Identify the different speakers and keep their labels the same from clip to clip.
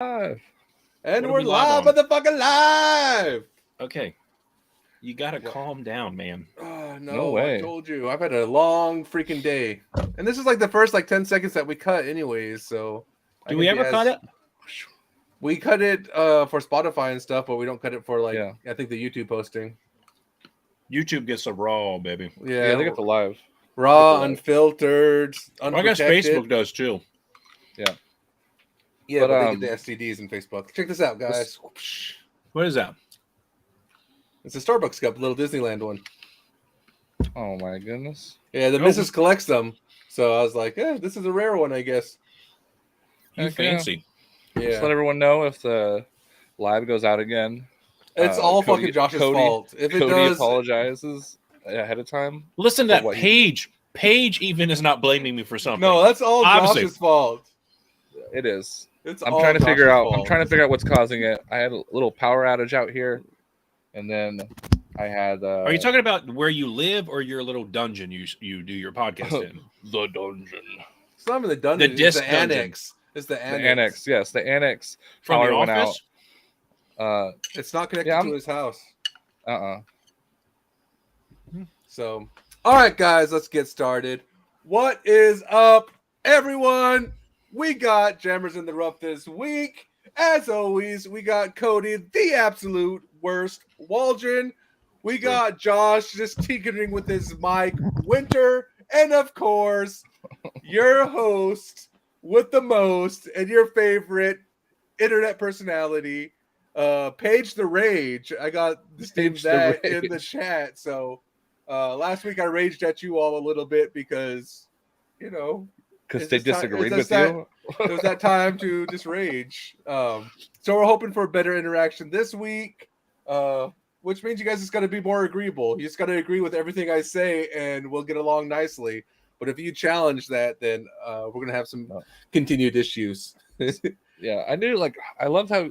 Speaker 1: Live.
Speaker 2: And
Speaker 3: What are
Speaker 2: we're
Speaker 3: we live
Speaker 2: live,
Speaker 3: on?
Speaker 2: motherfucking live!
Speaker 3: Okay, you gotta
Speaker 2: What?
Speaker 3: calm down, man.
Speaker 2: Oh,
Speaker 1: No
Speaker 2: no, I
Speaker 1: way.
Speaker 2: told you. I've had a long freaking day. And this is like the first 10 seconds that we cut anyways, so I
Speaker 3: Do
Speaker 2: can
Speaker 3: we
Speaker 2: be
Speaker 3: ever cut it?
Speaker 2: We cut it for Spotify and stuff, but we don't cut it for
Speaker 1: Yeah.
Speaker 2: I think the YouTube posting.
Speaker 3: YouTube gets a raw, baby.
Speaker 1: Yeah, they
Speaker 2: Yeah,
Speaker 1: get the live.
Speaker 2: raw,
Speaker 1: live.
Speaker 2: unfiltered,
Speaker 3: Well, I guess
Speaker 2: unprotected.
Speaker 3: Facebook does too.
Speaker 1: Yeah.
Speaker 2: Yeah,
Speaker 1: But,
Speaker 2: but they get the STDs in Facebook. Check this out, guys.
Speaker 3: What is that?
Speaker 2: It's a Starbucks cup, little Disneyland one.
Speaker 1: Oh my goodness.
Speaker 2: Yeah, the
Speaker 3: Oh.
Speaker 2: missus collects them. So I was like, this is a rare one, I guess.
Speaker 3: You
Speaker 1: Heck yeah.
Speaker 3: fancy?
Speaker 1: Just
Speaker 2: Yeah.
Speaker 1: let everyone know if the live goes out again.
Speaker 2: It's all
Speaker 1: Cody-
Speaker 2: fucking Josh's
Speaker 1: Cody-
Speaker 2: fault. If it
Speaker 1: Cody
Speaker 2: does,
Speaker 1: apologizes ahead of time.
Speaker 3: Listen to
Speaker 1: For
Speaker 3: that.
Speaker 1: what he-
Speaker 3: Page. Page even is not blaming me for something.
Speaker 2: no, that's all
Speaker 3: Obviously.
Speaker 2: Josh's fault.
Speaker 1: It is.
Speaker 2: It's
Speaker 1: I'm
Speaker 2: all
Speaker 1: trying to
Speaker 2: Josh's
Speaker 1: figure out.
Speaker 2: fault.
Speaker 1: I'm trying to figure out what's causing it. I had a little power outage out here, and then I had.
Speaker 3: Are you talking about where you live or your little dungeon you do your podcast in?
Speaker 1: the dungeon?
Speaker 2: It's not even the dungeon.
Speaker 3: The
Speaker 2: It's
Speaker 3: disc
Speaker 2: the
Speaker 3: dungeon.
Speaker 2: annex. It's the
Speaker 1: The
Speaker 2: annex.
Speaker 1: annex. Yes, the annex.
Speaker 3: From
Speaker 1: Power
Speaker 3: the
Speaker 1: went
Speaker 3: office?
Speaker 1: out.
Speaker 2: It's not connected
Speaker 1: Yeah,
Speaker 2: to his house.
Speaker 1: Uh.
Speaker 2: So, all right, guys, let's get started. What is up, everyone? We got Jammers in the Rough this week. As always, we got Cody, the absolute worst Waldron. We got Josh just tinkering with his mic, Winter, and of course, your host with the most and your favorite internet personality, Paige the Rage. I got
Speaker 1: Paige the
Speaker 2: that in the
Speaker 1: Rage.
Speaker 2: chat. So last week I raged at you all a little bit because, you know,
Speaker 1: Because
Speaker 2: It's
Speaker 1: they
Speaker 2: just not-
Speaker 1: disagreed
Speaker 2: it's
Speaker 1: with
Speaker 2: just
Speaker 1: you.
Speaker 2: it was that time to just rage. So we're hoping for a better interaction this week, which means you guys just got to be more agreeable. You just got to agree with everything I say, and we'll get along nicely. But if you challenge that, then we're gonna have some continued issues.
Speaker 1: Yeah, I knew. I loved how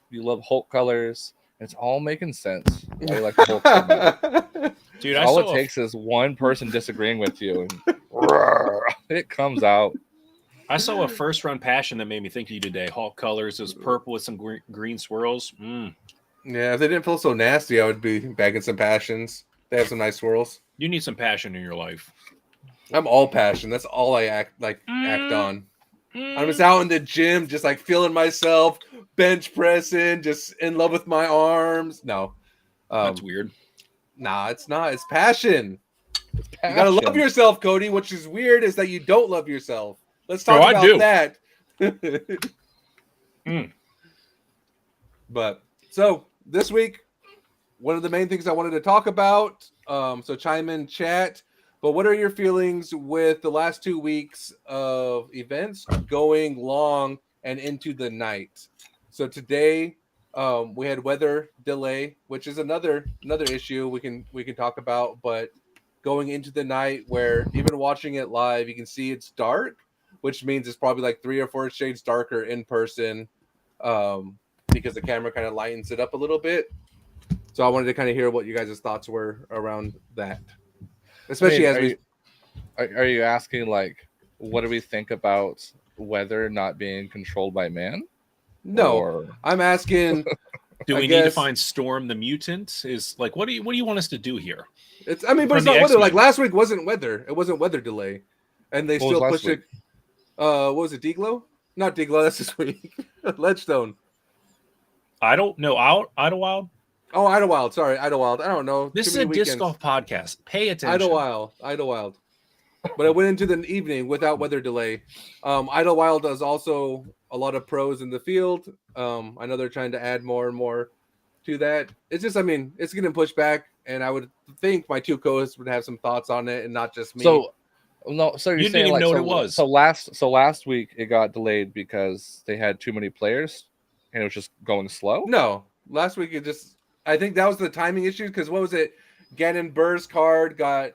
Speaker 1: you love Hulk colors. It's all making sense. Why you like the Hulk so much.
Speaker 3: Dude,
Speaker 1: All it takes is one person disagreeing with you, and it comes out.
Speaker 3: I saw a first run passion that made me think of you today. Hulk colors is purple with some green swirls.
Speaker 2: Yeah, if they didn't feel so nasty, I would be bagging some passions. They have some nice swirls.
Speaker 3: You need some passion in your life.
Speaker 2: I'm all passion. That's all I act on. I'm just out in the gym, just feeling myself, bench pressing, just in love with my arms. No,
Speaker 3: That's weird.
Speaker 2: Nah, it's not. It's passion. You gotta love yourself, Cody. Which is weird is that you don't love yourself. Let's talk
Speaker 3: I
Speaker 2: about
Speaker 3: do.
Speaker 2: that. But so this week, one of the main things I wanted to talk about. So chime in, chat. But what are your feelings with the last 2 weeks of events going long and into the night? So today, we had weather delay, which is another issue we can talk about. But going into the night, where even watching it live, you can see it's dark, which means it's probably 3 or 4 shades darker in person, because the camera kind of lightens it up a little bit. So I wanted to kind of hear what you guys' thoughts were around that. Especially
Speaker 1: are you asking what do we think about weather not being controlled by man?
Speaker 2: No,
Speaker 1: Or...
Speaker 2: I'm asking.
Speaker 3: Do we need to find Storm the Mutant? Is what do you want us to do here?
Speaker 2: But it's not weather. Last week wasn't weather. It wasn't weather delay, and they still pushed it. What was it? Deglow? Not Deglow. That's this week. Ledgestone.
Speaker 3: I don't know. Idlewild.
Speaker 2: Oh, Idlewild. Sorry, Idlewild. I don't know.
Speaker 3: This is a disc golf podcast. Pay attention.
Speaker 2: Idlewild. But I went into the evening without weather delay. Idlewild does also a lot of pros in the field. I know they're trying to add more and more to that. It's just, it's getting pushed back, and I would think my 2 co-hosts would have some thoughts on it, and not just me.
Speaker 1: So you're
Speaker 3: you
Speaker 1: saying
Speaker 3: didn't even know what it was.
Speaker 1: So last week it got delayed because they had too many players, and it was just going slow.
Speaker 2: No, last week I think that was the timing issue, because what was it? Gannon Burr's card got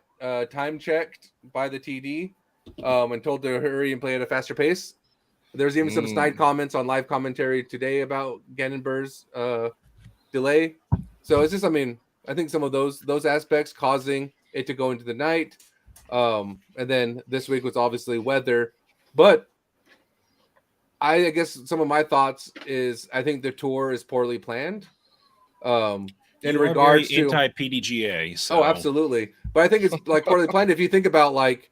Speaker 2: time checked by the TD, and told to hurry and play at a faster pace. There's even some snide comments on live commentary today about Gannon Burr's delay. So it's just, I think some of those aspects causing it to go into the night. And then this week was obviously weather, but I guess some of my thoughts is I think the tour is poorly planned. In
Speaker 3: You
Speaker 2: regards
Speaker 3: are very
Speaker 2: to
Speaker 3: anti-PDGA, so
Speaker 2: oh, absolutely. But I think it's like poorly planned. If you think about like,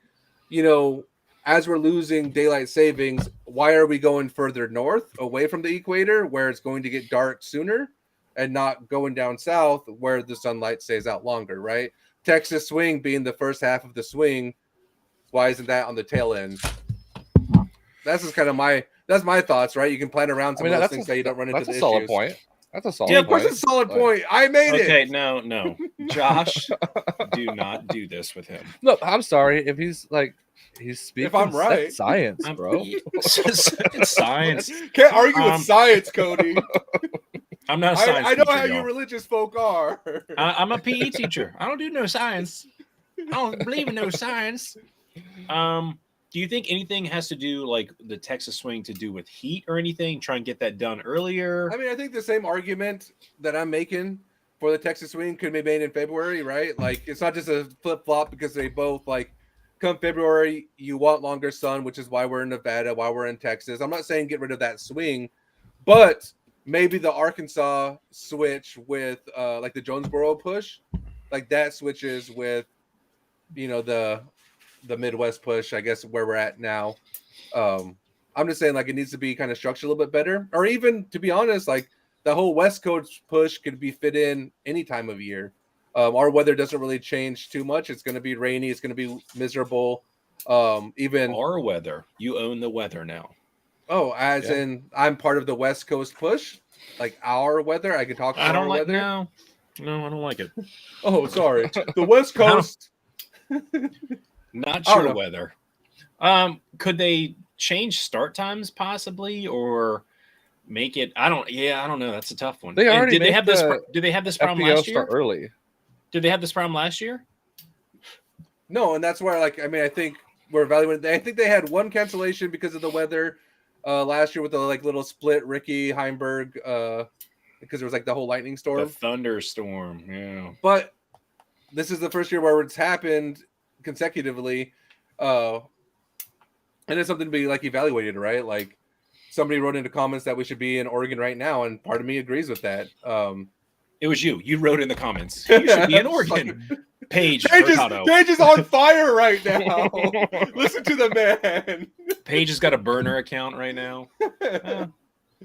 Speaker 2: as we're losing daylight savings, why are we going further north away from the equator where it's going to get dark sooner and not going down south where the sunlight stays out longer, right? Texas swing being the first half of the swing. Why isn't that on the tail end? That's just kind of that's my thoughts, right? You can plan around some of those things so you don't run into
Speaker 1: that's
Speaker 2: the
Speaker 1: a solid
Speaker 2: issues.
Speaker 1: point. That's a solid
Speaker 2: Yeah,
Speaker 1: point.
Speaker 2: of course it's a solid point. I made it.
Speaker 3: Okay, no. Josh, do not do this with him.
Speaker 1: No, I'm sorry if he's speaking.
Speaker 2: If I'm right.
Speaker 1: That's science, bro.
Speaker 3: It's science.
Speaker 2: Can't argue with science, Cody.
Speaker 3: I'm not a science
Speaker 2: I know
Speaker 3: teacher,
Speaker 2: how
Speaker 3: y'all.
Speaker 2: you religious folk are.
Speaker 3: I'm a PE teacher. I don't do no science. I don't believe in no science. Do you think anything has to do like the Texas swing to do with heat or anything? Try and get that done earlier.
Speaker 2: I mean, I think the same argument that I'm making for the Texas swing could be made in February, right? Like, it's not just a flip flop because they both like come February, you want longer sun, which is why we're in Nevada, why we're in Texas. I'm not saying get rid of that swing, but maybe the Arkansas switch with like the Jonesboro push, like that switches with the Midwest push, I guess, where we're at now. I'm just saying, like, it needs to be kind of structured a little bit better, or even, to be honest, like the whole West Coast push could be fit in any time of year. Our weather doesn't really change too much. It's going to be rainy. It's going to be miserable. Even
Speaker 3: our weather, you own the weather now.
Speaker 2: Oh, in I'm part of the West Coast push, like our weather. I can talk about our weather.
Speaker 3: No, I don't like it.
Speaker 2: Oh, sorry. The West Coast.
Speaker 3: Not your weather. Could they change start times possibly, or make it? I don't know. That's a tough one.
Speaker 1: They already
Speaker 3: did they have this? Did they have this problem
Speaker 1: FPO
Speaker 3: last year?
Speaker 1: Start early.
Speaker 3: Did they have this problem last year?
Speaker 2: No, and that's where I think we're evaluating. I think they had one cancellation because of the weather last year with the like little split Ricky Heimberg because there was like the whole lightning storm,
Speaker 3: the thunderstorm. Yeah,
Speaker 2: but this is the first year where it's happened consecutively, and it's something to be like evaluated, right? Like somebody wrote into comments that we should be in Oregon right now, and part of me agrees with that.
Speaker 3: It was you. You wrote in the comments. You should be in Oregon. Paige
Speaker 2: is on fire right now. Listen to the man.
Speaker 3: Paige has got a burner account right now.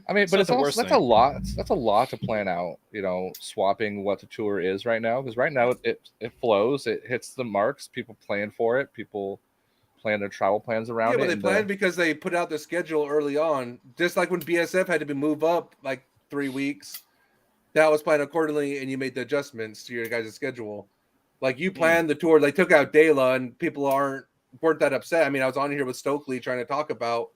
Speaker 1: I mean, but that's a lot. That's a lot to plan out. Swapping what the tour is right now, because right now it flows. It hits the marks. People plan for it. People plan their travel plans around it.
Speaker 2: Yeah, but they planned because they put out the schedule early on. Just like when BSF had to be moved up like 3 weeks, that was planned accordingly, and you made the adjustments to your guys' schedule. Like you planned the tour. They took out Dela, and people weren't that upset. I mean, I was on here with Stokely trying to talk about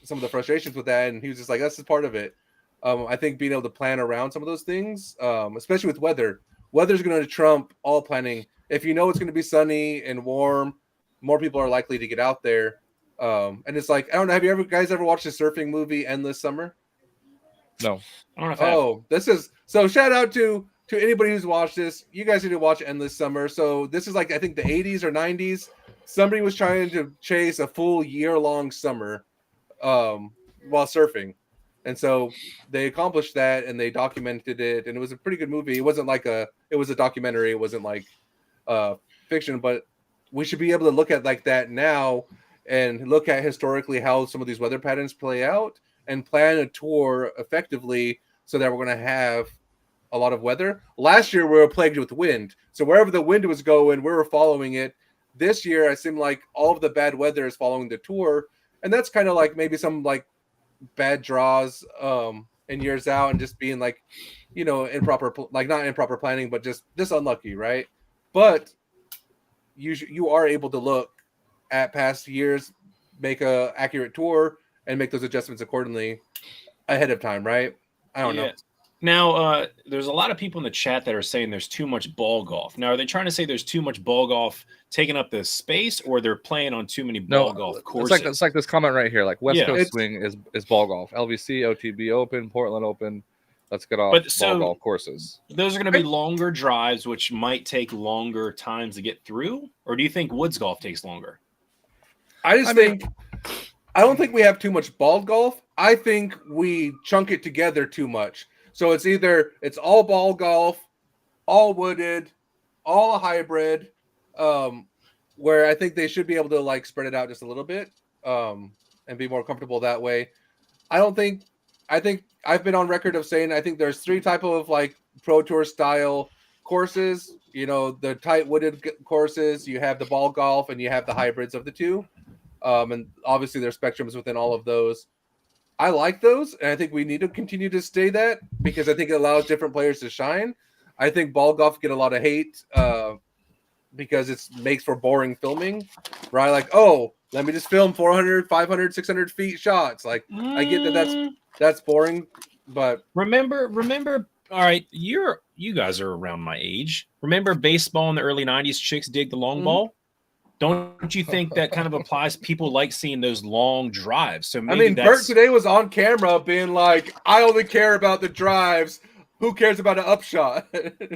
Speaker 2: some of the frustrations with that, and he was just like, that's just part of it. I think being able to plan around some of those things, especially with weather's going to trump all planning. If you know it's going to be sunny and warm, more people are likely to get out there. And it's like, I don't know, have you guys ever watched the surfing movie Endless Summer?
Speaker 1: No.
Speaker 3: I don't know
Speaker 2: if so shout out to anybody who's watched this. You guys need to watch Endless Summer. So this is like, I think the 80s or 90s. Somebody was trying to chase a full year-long summer while surfing, and so they accomplished that, and they documented it, and it was a pretty good movie. It wasn't like it was a documentary. It wasn't like fiction, but we should be able to look at like that now and look at historically how some of these weather patterns play out and plan a tour effectively so that we're going to have a lot of weather. Last year we were plagued with wind, so wherever the wind was going, we were following it. This year it seemed like all of the bad weather is following the tour. And that's kind of like maybe some like bad draws in years out, and just being like, improper, like not improper planning, but just unlucky, right? But you are able to look at past years, make a accurate tour, and make those adjustments accordingly ahead of time, right? I don't know.
Speaker 3: Now, there's a lot of people in the chat that are saying there's too much ball golf. Now, are they trying to say there's too much ball golf taking up the space, or they're playing on too many ball golf courses?
Speaker 1: It's like this comment right here. Like West Coast swing is ball golf. LVC, OTB Open, Portland Open. Let's get off ball golf courses.
Speaker 3: Those are going to be longer drives, which might take longer times to get through. Or do you think woods golf takes longer?
Speaker 2: I think I don't think we have too much ball golf. I think we chunk it together too much. So it's all ball golf, all wooded, all a hybrid. Where I think they should be able to like spread it out just a little bit, and be more comfortable that way. I don't think. I think I've been on record of saying I think there's three type of like pro tour style courses. You know, the tight wooded courses. You have the ball golf, and you have the hybrids of the two. And obviously there's spectrums within all of those. I like those, and I think we need to continue to stay that because I think it allows different players to shine. I think ball golf get a lot of hate because it makes for boring filming, right? Like, oh, let me just film 400, 500, 600 feet shots. Like, I get that's boring, but
Speaker 3: remember. All right, you guys are around my age. Remember baseball in the early '90s? Chicks dig the long ball. Don't you think that kind of applies? People like seeing those long drives. So maybe
Speaker 2: Bert today was on camera being like, "I only care about the drives. Who cares about an upshot?"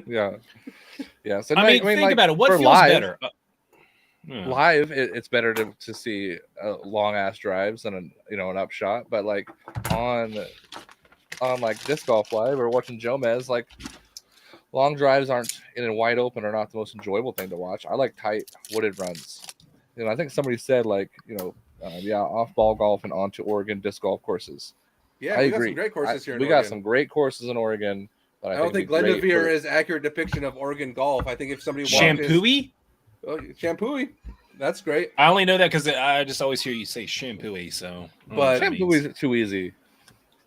Speaker 1: Yeah. So
Speaker 3: think like, about it. What feels better?
Speaker 1: Live, it's better to see long ass drives than an upshot. But like on like disc golf live or watching Jomez, like long drives aren't in a wide open are not the most enjoyable thing to watch. I like tight wooded runs. I think somebody said like off ball golf and onto Oregon disc golf courses.
Speaker 2: Yeah, we got some great courses here.
Speaker 1: We got some great courses in Oregon.
Speaker 2: I don't think Glendoveer is accurate depiction of Oregon golf. I think if somebody
Speaker 3: Shampooey,
Speaker 2: Shampooey, that's great.
Speaker 3: I only know that because I just always hear you say Shampooey. So,
Speaker 2: but
Speaker 1: Shampooey is too easy.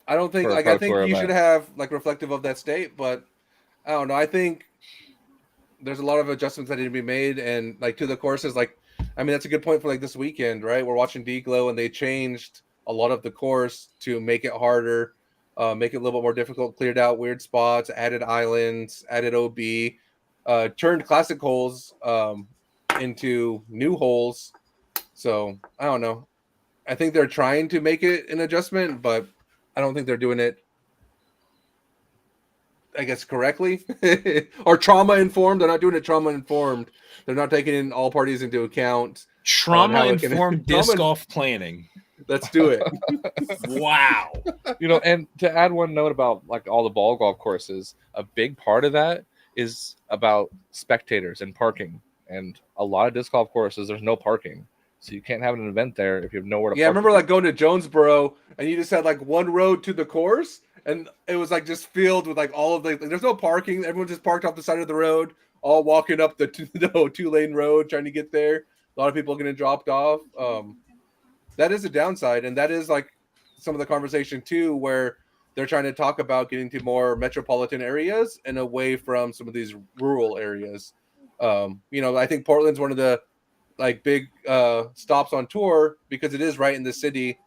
Speaker 2: I don't think I think you should have like reflective of that state, but I don't know. I think there's a lot of adjustments that need to be made, and like to the courses, like that's a good point for like this weekend, right? We're watching D-Glow, and they changed a lot of the course to make it harder, make it a little bit more difficult, cleared out weird spots, added islands, added OB, turned classic holes into new holes. So I don't know. I think they're trying to make it an adjustment, but I don't think they're doing it, I guess, correctly or trauma informed. They're not doing it trauma informed. They're not taking in all parties into account.
Speaker 3: Trauma informed disc golf planning.
Speaker 2: Let's do it.
Speaker 3: Wow.
Speaker 1: And to add one note about like all the ball golf courses, a big part of that is about spectators and parking. And a lot of disc golf courses, there's no parking. So you can't have an event there if you have nowhere to park.
Speaker 2: Yeah, I remember like going to Jonesboro and you just had like one road to the course. And it was like just filled with like all of the there's no parking. Everyone just parked off the side of the road, all walking up the 2-lane road trying to get there. A lot of people getting dropped off. That is a downside, and that is like some of the conversation too, where they're trying to talk about getting to more metropolitan areas and away from some of these rural areas. I think Portland's one of the like big stops on tour because it is right in the city.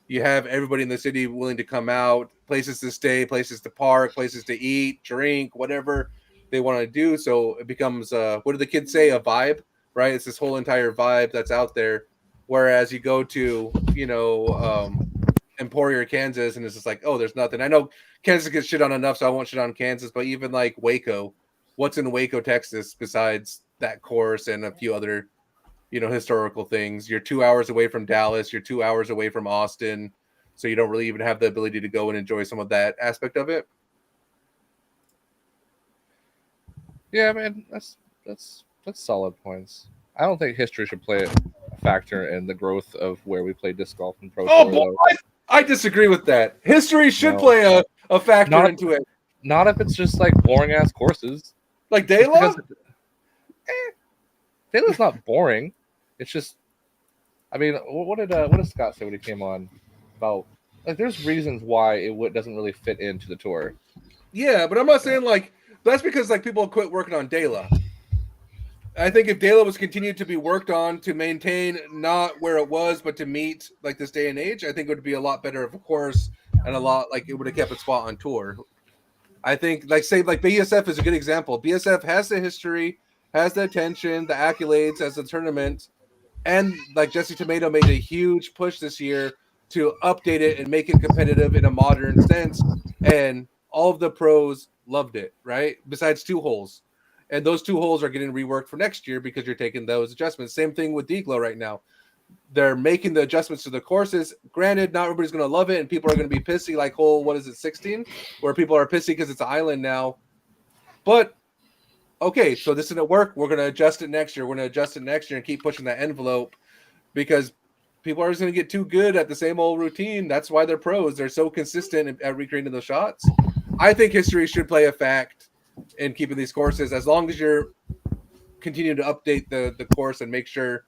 Speaker 2: You have everybody in the city willing to come out, places to stay, places to park, places to eat, drink, whatever they want to do. So it becomes, what do the kids say? A vibe, right? It's this whole entire vibe that's out there. Whereas you go to, Emporia, Kansas, and it's just like, oh, there's nothing. I know Kansas gets shit on enough, so I won't shit on Kansas, but even like Waco, what's in Waco, Texas, besides that course and a few other historical things? You're 2 hours away from Dallas. You're 2 hours away from Austin. So you don't really even have the ability to go and enjoy some of that aspect of it.
Speaker 1: Yeah, man, that's solid points. I don't think history should play a factor in the growth of where we play disc golf and pro tour.
Speaker 2: Boy, I disagree with that. History should play a factor into it.
Speaker 1: Not if it's just like boring ass courses.
Speaker 2: Like Dela?
Speaker 1: Dela's not boring. It's just, what did Scott say when he came on about? Like, there's reasons why it doesn't really fit into the tour.
Speaker 2: Yeah, but I'm not saying like that's because like people quit working on Dela. I think if Dela was continued to be worked on to maintain not where it was, but to meet like this day and age, I think it would be a lot better of a course and a lot like it would have kept its spot on tour. I think like BSF is a good example. BSF has the history, has the attention, the accolades as a tournament. And like Jesse Tomato made a huge push this year to update it and make it competitive in a modern sense. And all of the pros loved it, right? Besides 2 holes. And those 2 holes are getting reworked for next year because you're taking those adjustments. Same thing with D-Glow right now. they're making the adjustments to the courses. Granted, not everybody's going to love it, and people are going to be pissy, like hole, what is it, 16, where people are pissy because it's an island now. But okay, so this didn't work. We're going to adjust it next year. We're going to adjust it next year and keep pushing that envelope because people are just going to get too good at the same old routine. That's why they're pros. They're so consistent at recreating those shots. I think history should play a fact in keeping these courses as long as you're continuing to update the course and make sure,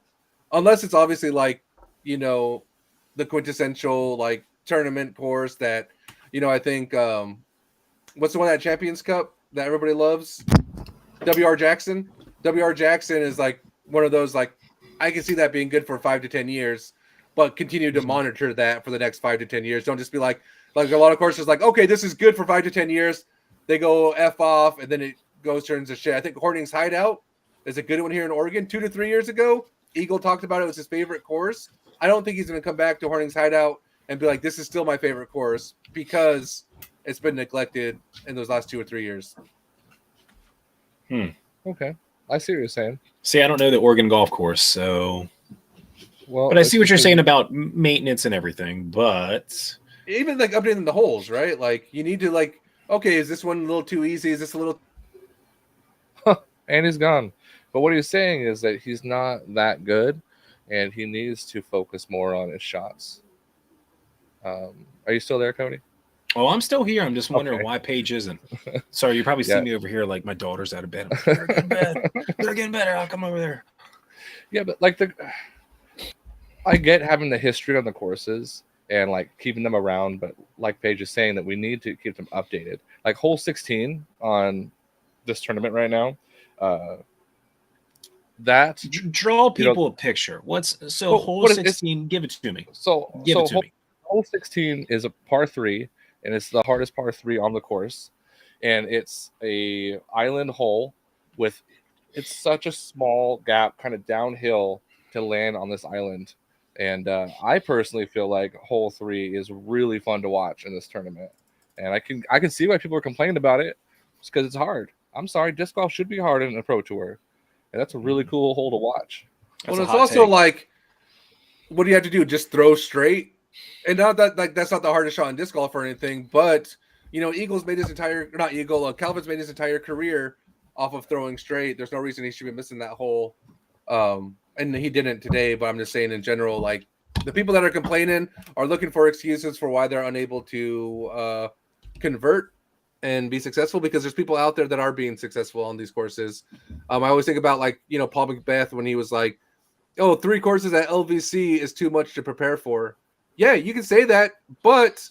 Speaker 2: unless it's obviously like, you know, the quintessential like tournament course that, you know, I think what's the one at Champions Cup that everybody loves? WR Jackson. WR Jackson is like one of those, like, I can see that being good for 5 to 10 years, but continue to monitor that for the next 5 to 10 years. Don't just be like a lot of courses like, okay, this is good for 5 to 10 years. They go F off and then it turns to shit. I think Horning's Hideout is a good one here in Oregon. 2 to 3 years ago, Eagle talked about it was his favorite course. I don't think he's going to come back to Horning's Hideout and be like, this is still my favorite course because it's been neglected in those last 2 or 3 years.
Speaker 1: Okay, I see what you're saying.
Speaker 3: See, I don't know the Oregon golf course, so. Well, but I see what you're saying about maintenance and everything. But
Speaker 2: even like updating the holes, right? Like you need to like, okay, is this one a little too easy? Is this a little?
Speaker 1: And he's gone. But what he's saying is that he's not that good, and he needs to focus more on his shots. Are you still there, Cody?
Speaker 3: Oh, I'm still here. I'm just wondering why Paige isn't. Sorry, you probably see me over here like my daughter's out of bed. Like, they're getting bed. They're getting better. I'll come over there.
Speaker 1: Yeah, but like I get having the history on the courses and like keeping them around, but like Paige is saying that we need to keep them updated. Like hole 16 on this tournament right now, that
Speaker 3: draw people a picture. Hole 16? Give it to me. Give it to me.
Speaker 1: Hole 16 is a par 3. And it's the hardest par 3 on the course, and it's a island hole it's such a small gap, kind of downhill to land on this island. And I personally feel like hole 3 is really fun to watch in this tournament, and I can see why people are complaining about it, just because it's hard. I'm sorry, disc golf should be hard in a pro tour, and that's a really cool hole to watch.
Speaker 2: Well, it's also like, what do you have to do? Just throw straight? And not that like that's not the hardest shot in disc golf or anything, but you know, Calvin's made his entire career off of throwing straight. There's no reason he should be missing that hole. And he didn't today, but I'm just saying in general, like the people that are complaining are looking for excuses for why they're unable to convert and be successful, because there's people out there that are being successful on these courses. I always think about like, you know, Paul McBeth when he was like, oh, 3 courses at LVC is too much to prepare for. Yeah, you can say that, but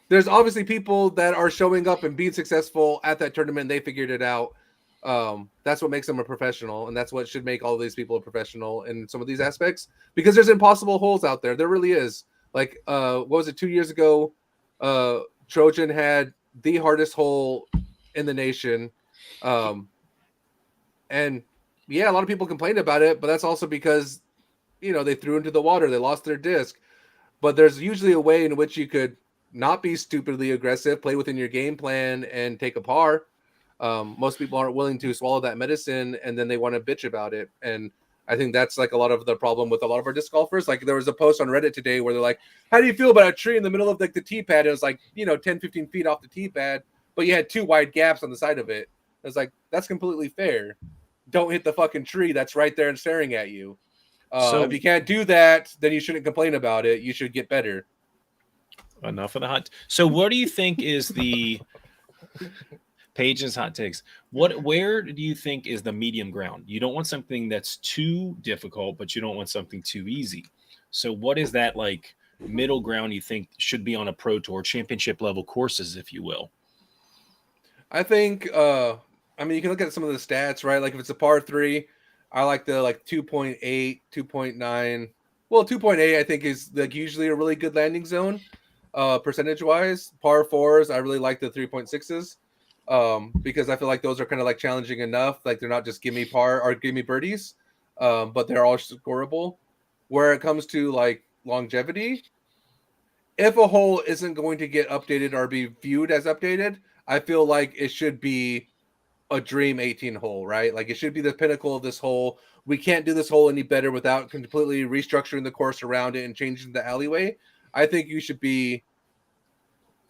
Speaker 2: there's obviously people that are showing up and being successful at that tournament. They figured it out. That's what makes them a professional, and that's what should make all these people a professional in some of these aspects, because there's impossible holes out there. There really is. Like, what was it, 2 years ago? Trojan had the hardest hole in the nation. And yeah, a lot of people complained about it, but that's also because, you know, they threw into the water. They lost their disc. But there's usually a way in which you could not be stupidly aggressive, play within your game plan, and take a par. Most people aren't willing to swallow that medicine, and then they want to bitch about it. And I think that's like a lot of the problem with a lot of our disc golfers. Like there was a post on Reddit today where they're like, how do you feel about a tree in the middle of like the tee pad? It was like, you know, 10, 15 feet off the tee pad, but you had 2 wide gaps on the side of it. It's like, that's completely fair. Don't hit the fucking tree that's right there and staring at you. So if you can't do that, then you shouldn't complain about it. You should get better.
Speaker 3: Enough of the hot. So what do you think is the Paige's hot takes? Where do you think is the medium ground? You don't want something that's too difficult, but you don't want something too easy. So what is that like middle ground you think should be on a pro tour, championship level courses, if you will?
Speaker 2: I think I mean, you can look at some of the stats, right? Like if it's a par 3, I like the like 2.8, 2.9. Well, 2.8 I think is like usually a really good landing zone, percentage wise. Par 4s, I really like the 3.6s, because I feel like those are kind of like challenging enough. Like they're not just give me par or give me birdies, but they're all scoreable. Where it comes to like longevity, if a hole isn't going to get updated or be viewed as updated, I feel like it should be a dream 18 hole, right? Like it should be the pinnacle of this hole we can't do this hole any better without completely restructuring the course around it and changing the alleyway, I think you should be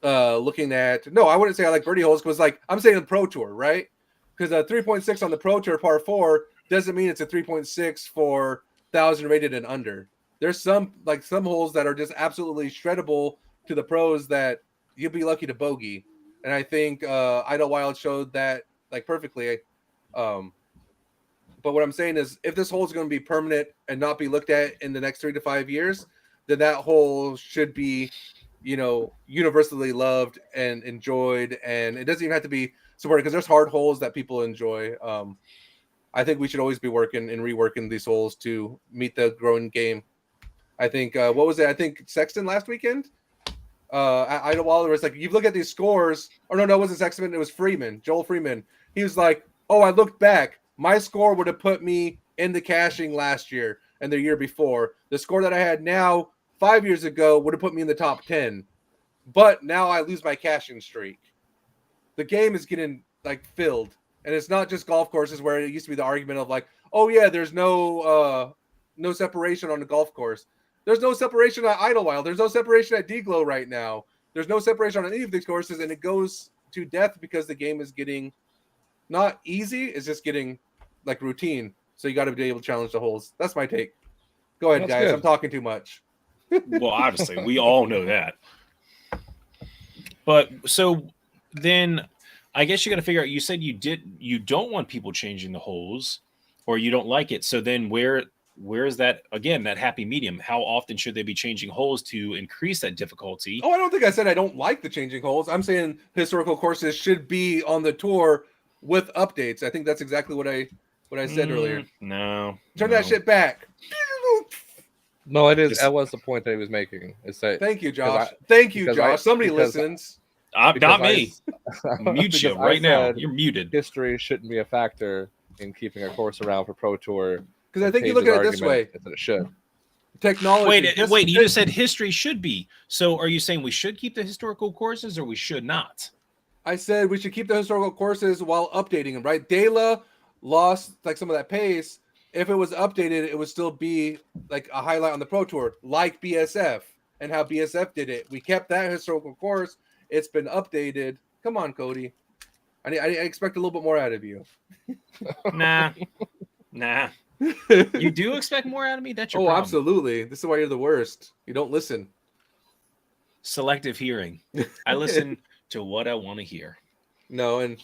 Speaker 2: looking at. No, I wouldn't say I like birdie holes because like I'm saying the Pro Tour, right? Because a 3.6 on the Pro Tour par 4 doesn't mean it's a 3.6 for 1,000 rated and under. There's some holes that are just absolutely shreddable to the pros that you'd be lucky to bogey. And I think Idlewild showed that like perfectly. But what I'm saying is if this hole is going to be permanent and not be looked at in the next 3 to 5 years, then that hole should be, universally loved and enjoyed. And it doesn't even have to be supported because there's hard holes that people enjoy. I think we should always be working and reworking these holes to meet the growing game. I think, what was it? I think Sexton last weekend at Idlewild was like, you look at these scores. Or no, it wasn't Sexton. It was Freeman, Joel Freeman. He was like, oh, I looked back. My score would have put me in the caching last year and the year before. The score that I had now 5 years ago would have put me in the top 10. But now I lose my caching streak. The game is getting like filled. And it's not just golf courses where it used to be the argument of like, oh yeah, there's no separation on the golf course. There's no separation at Idlewild. There's no separation at Deglow right now. There's no separation on any of these courses, and it goes to death because the game is getting not easy. It's just getting like routine. So you got to be able to challenge the holes. That's my take. Go ahead, guys. Good. I'm talking too much.
Speaker 3: Well, obviously, we all know that. But so then I guess you got to figure out, you said you don't want people changing the holes or you don't like it. So then where is that, again, that happy medium? How often should they be changing holes to increase that difficulty?
Speaker 2: Oh, I don't think I said I don't like the changing holes. I'm saying historical courses should be on the tour with updates. I think that's exactly what I said earlier.
Speaker 3: No.
Speaker 2: Turn that shit back.
Speaker 1: No, it is. That was the point that he was making. Is that?
Speaker 2: Thank you, Josh. Thank you, Josh. Somebody listens.
Speaker 3: Not me. Mute you right now. You're muted.
Speaker 1: History shouldn't be a factor in keeping a course around for Pro Tour.
Speaker 2: Because I think you look at it this way.
Speaker 1: That it should.
Speaker 2: Technology.
Speaker 3: Wait. You just said history should be. So are you saying we should keep the historical courses or we should not?
Speaker 2: I said we should keep the historical courses while updating them, right? Dela lost like some of that pace. If it was updated, it would still be like a highlight on the Pro Tour, like BSF and how BSF did it. We kept that historical course. It's been updated. Come on, Cody. I expect a little bit more out of you.
Speaker 3: Nah. You do expect more out of me? That's your problem.
Speaker 2: Absolutely. This is why you're the worst. You don't listen.
Speaker 3: Selective hearing. I listen to what I want to hear.
Speaker 2: No, and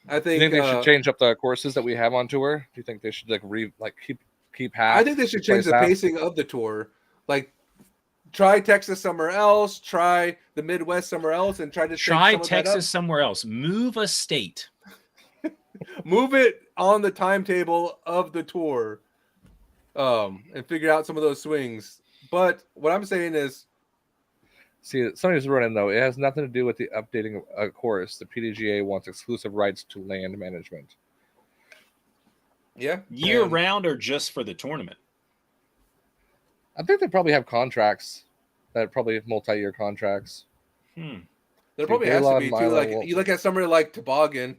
Speaker 2: I think,
Speaker 1: they should change up the courses that we have on tour. Do you think they should keep half?
Speaker 2: I think they should change the pacing of the tour. Like, try Texas somewhere else. Try the Midwest somewhere else, and try
Speaker 3: Texas somewhere else. Move a state.
Speaker 2: Move it on the timetable of the tour, and figure out some of those swings. But what I'm saying is,
Speaker 1: see, somebody's running though. It has nothing to do with the updating of a course. The PDGA wants exclusive rights to land management.
Speaker 2: Yeah,
Speaker 3: year round or just for the tournament?
Speaker 1: I think they probably have contracts that probably have multi-year contracts.
Speaker 2: There probably has to be too. Like you look at somewhere like Toboggan,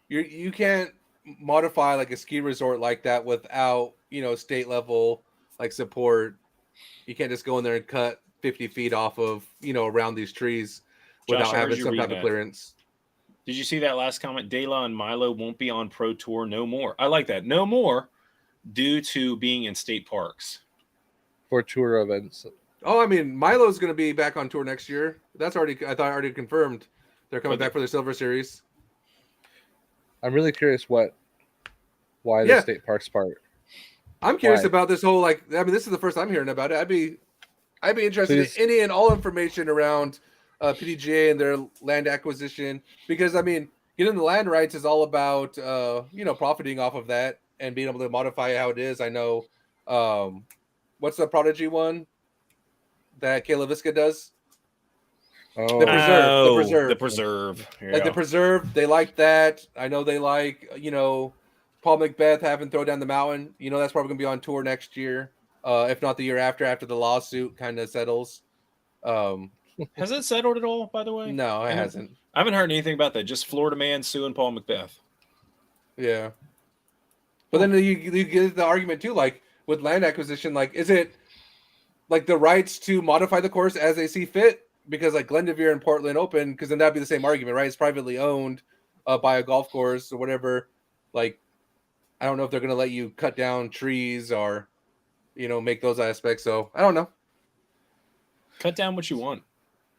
Speaker 2: you can't modify like a ski resort like that without state level like support. You can't just go in there and cut 50 feet off of around these trees without having some type of clearance.
Speaker 3: Did you see that last comment? Dela and Milo won't be on Pro Tour no more. I like that. No more due to being in state parks.
Speaker 1: For tour events.
Speaker 2: Oh, I mean, Milo's going to be back on tour next year. That's already confirmed. They're coming back for the Silver Series.
Speaker 1: I'm really curious why the state parks part.
Speaker 2: I'm curious about this whole this is the first I'm hearing about it. I'd be interested in any and all information around PDGA and their land acquisition, because getting the land rights is all about profiting off of that and being able to modify how it is. I know what's the Prodigy one that Kayla Visca does?
Speaker 1: Oh,
Speaker 3: the preserve. Yeah.
Speaker 2: Like the preserve, they like that. I know they like Paul Macbeth having Throw Down the Mountain. That's probably gonna be on tour next year. If not the year after the lawsuit kind of settles.
Speaker 3: Has it settled at all, by the way?
Speaker 2: No, it hasn't.
Speaker 3: I haven't heard anything about that. Just Florida man suing Paul Macbeth.
Speaker 2: Yeah. But then you get the argument too, like with land acquisition, like is it like the rights to modify the course as they see fit? Because like Glendoveer and Portland Open, because then that'd be the same argument, right? It's privately owned by a golf course or whatever. Like, I don't know if they're going to let you cut down trees or, make those aspects. So I don't know.
Speaker 3: Cut down what you want.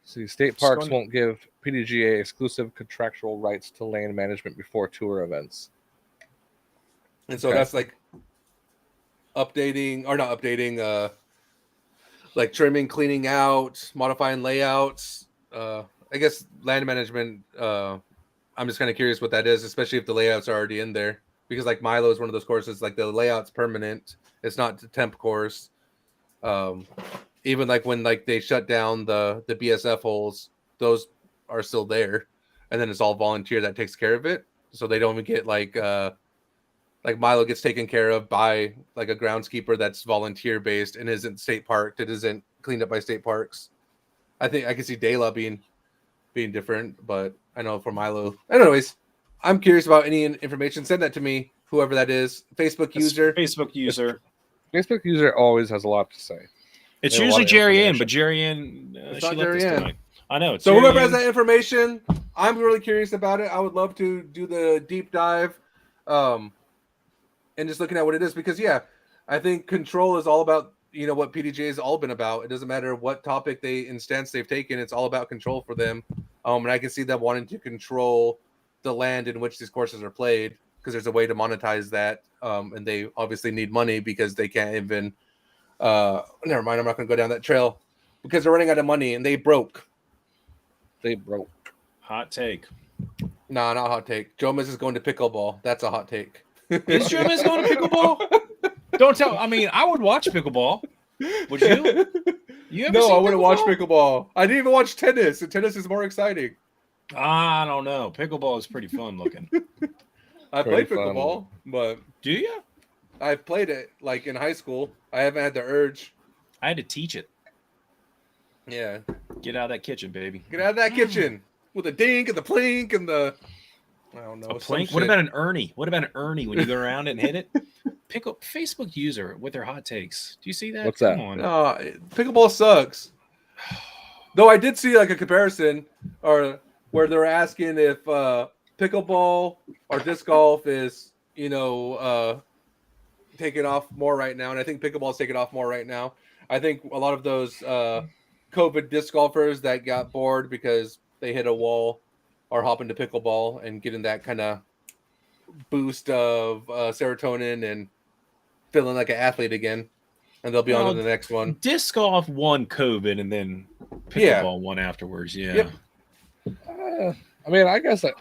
Speaker 1: See, state parks won't give PDGA exclusive contractual rights to land management before tour events.
Speaker 2: And so that's like updating or not updating, like trimming, cleaning out, modifying layouts. I guess land management, I'm just kind of curious what that is, especially if the layouts are already in there. Because like Milo is one of those courses, like the layout's permanent. It's not the temp course. Even like when like they shut down the BSF holes, those are still there. And then it's all volunteer that takes care of it. So they don't even get like Milo gets taken care of by like a groundskeeper that's volunteer based and isn't state parked. It isn't cleaned up by state parks. I think I can see De La being different, but I know for Milo. Anyways, I'm curious about any information. Send that to me, whoever that is. Facebook user.
Speaker 3: Facebook
Speaker 1: user always has a lot to say.
Speaker 3: It's usually Jerry Ann, but Jerry Ann,
Speaker 2: it's not Jerry Ann.
Speaker 3: I know.
Speaker 2: So whoever has that information, I'm really curious about it. I would love to do the deep dive. And just looking at what it is, because I think control is all about what PDGA has all been about. It doesn't matter what topic instance they've taken, it's all about control for them. And I can see them wanting to control the land in which these courses are played, because there's a way to monetize that. And they obviously need money because they can't even. Never mind, I'm not going to go down that trail because they're running out of money and they broke.
Speaker 3: Hot take.
Speaker 2: Nah, not hot take. Jomas is going to pickleball. That's a hot take.
Speaker 3: Is Jomas going to pickleball? Don't tell. I mean, I would watch pickleball. Would you?
Speaker 2: No, I wouldn't watch pickleball. I didn't even watch tennis, and tennis is more exciting.
Speaker 3: I don't know. Pickleball is pretty fun looking.
Speaker 2: I played pickleball, but
Speaker 3: do you?
Speaker 2: I've played it like in high school. I haven't had the urge.
Speaker 3: I had to teach it.
Speaker 2: Yeah.
Speaker 3: Get out of that kitchen, baby.
Speaker 2: Get out of that kitchen with the dink and the plink and the. I don't know.
Speaker 3: A plink? What about an Ernie? What about an Ernie when you go around and hit it? Pick up Facebook user with their hot takes. Do you see that?
Speaker 1: What's that?
Speaker 3: Come on.
Speaker 2: Pickleball sucks. Though I did see like a comparison or where they're asking if pickleball or disc golf is, taking off more right now. And I think pickleball is taking off more right now. I think a lot of those COVID disc golfers that got bored because they hit a wall are hopping to pickleball and getting that kind of boost of serotonin and feeling like an athlete again. And they'll be on to the next one.
Speaker 3: Disc golf won COVID and then pickleball won afterwards. Yeah.
Speaker 2: Yep.
Speaker 1: I guess I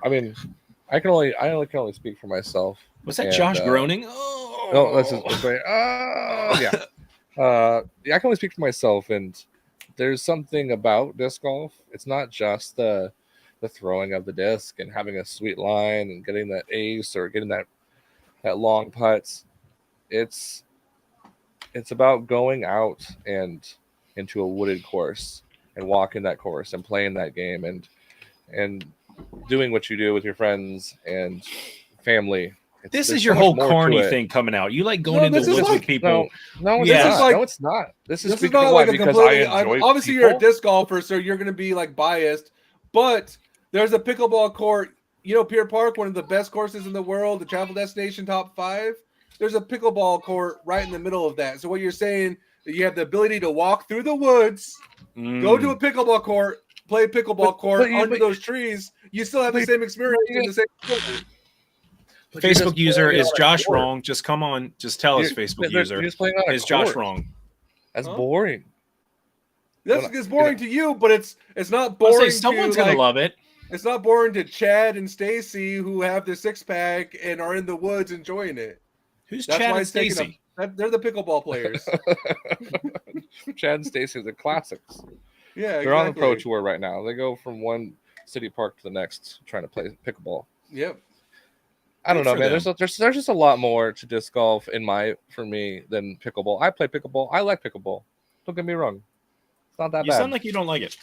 Speaker 1: can only speak for myself.
Speaker 3: Was that Josh groaning?
Speaker 1: No, that's just yeah. I can only speak for myself, and there's something about disc golf. It's not just the throwing of the disc and having a sweet line and getting that ace or getting that long putts. It's about going out and into a wooded course and walking that course and playing that game and doing what you do with your friends and family.
Speaker 3: This is your whole carny thing coming out. You like going in the woods with people.
Speaker 1: No, it's not. This is not like because I enjoy
Speaker 2: obviously people. You're a disc golfer, so you're going to be like biased. But there's a pickleball court. Pier Park, one of the best courses in the world, the travel destination top 5. There's a pickleball court right in the middle of that. So what you're saying, that you have the ability to walk through the woods, go to a pickleball court, play pickleball court under those trees. You still have the same experience in the same.
Speaker 3: Facebook user is Josh wrong. Just come on, just tell us Facebook user is Josh wrong.
Speaker 1: That's boring.
Speaker 2: It's boring to you, but it's not boring.
Speaker 3: Someone's gonna love it.
Speaker 2: It's not boring to Chad and Stacy who have the 6-pack and are in the woods enjoying it.
Speaker 3: Who's Chad and Stacy?
Speaker 2: They're the pickleball players.
Speaker 1: Chad and Stacy are the classics.
Speaker 2: Yeah,
Speaker 1: they're on the pro tour right now. They go from one city park to the next trying to play pickleball.
Speaker 2: Yep.
Speaker 1: I don't know, man. There's just a lot more to disc golf for me than pickleball. I play pickleball. I like pickleball. Don't get me wrong. It's not that bad.
Speaker 3: You sound like you don't like it.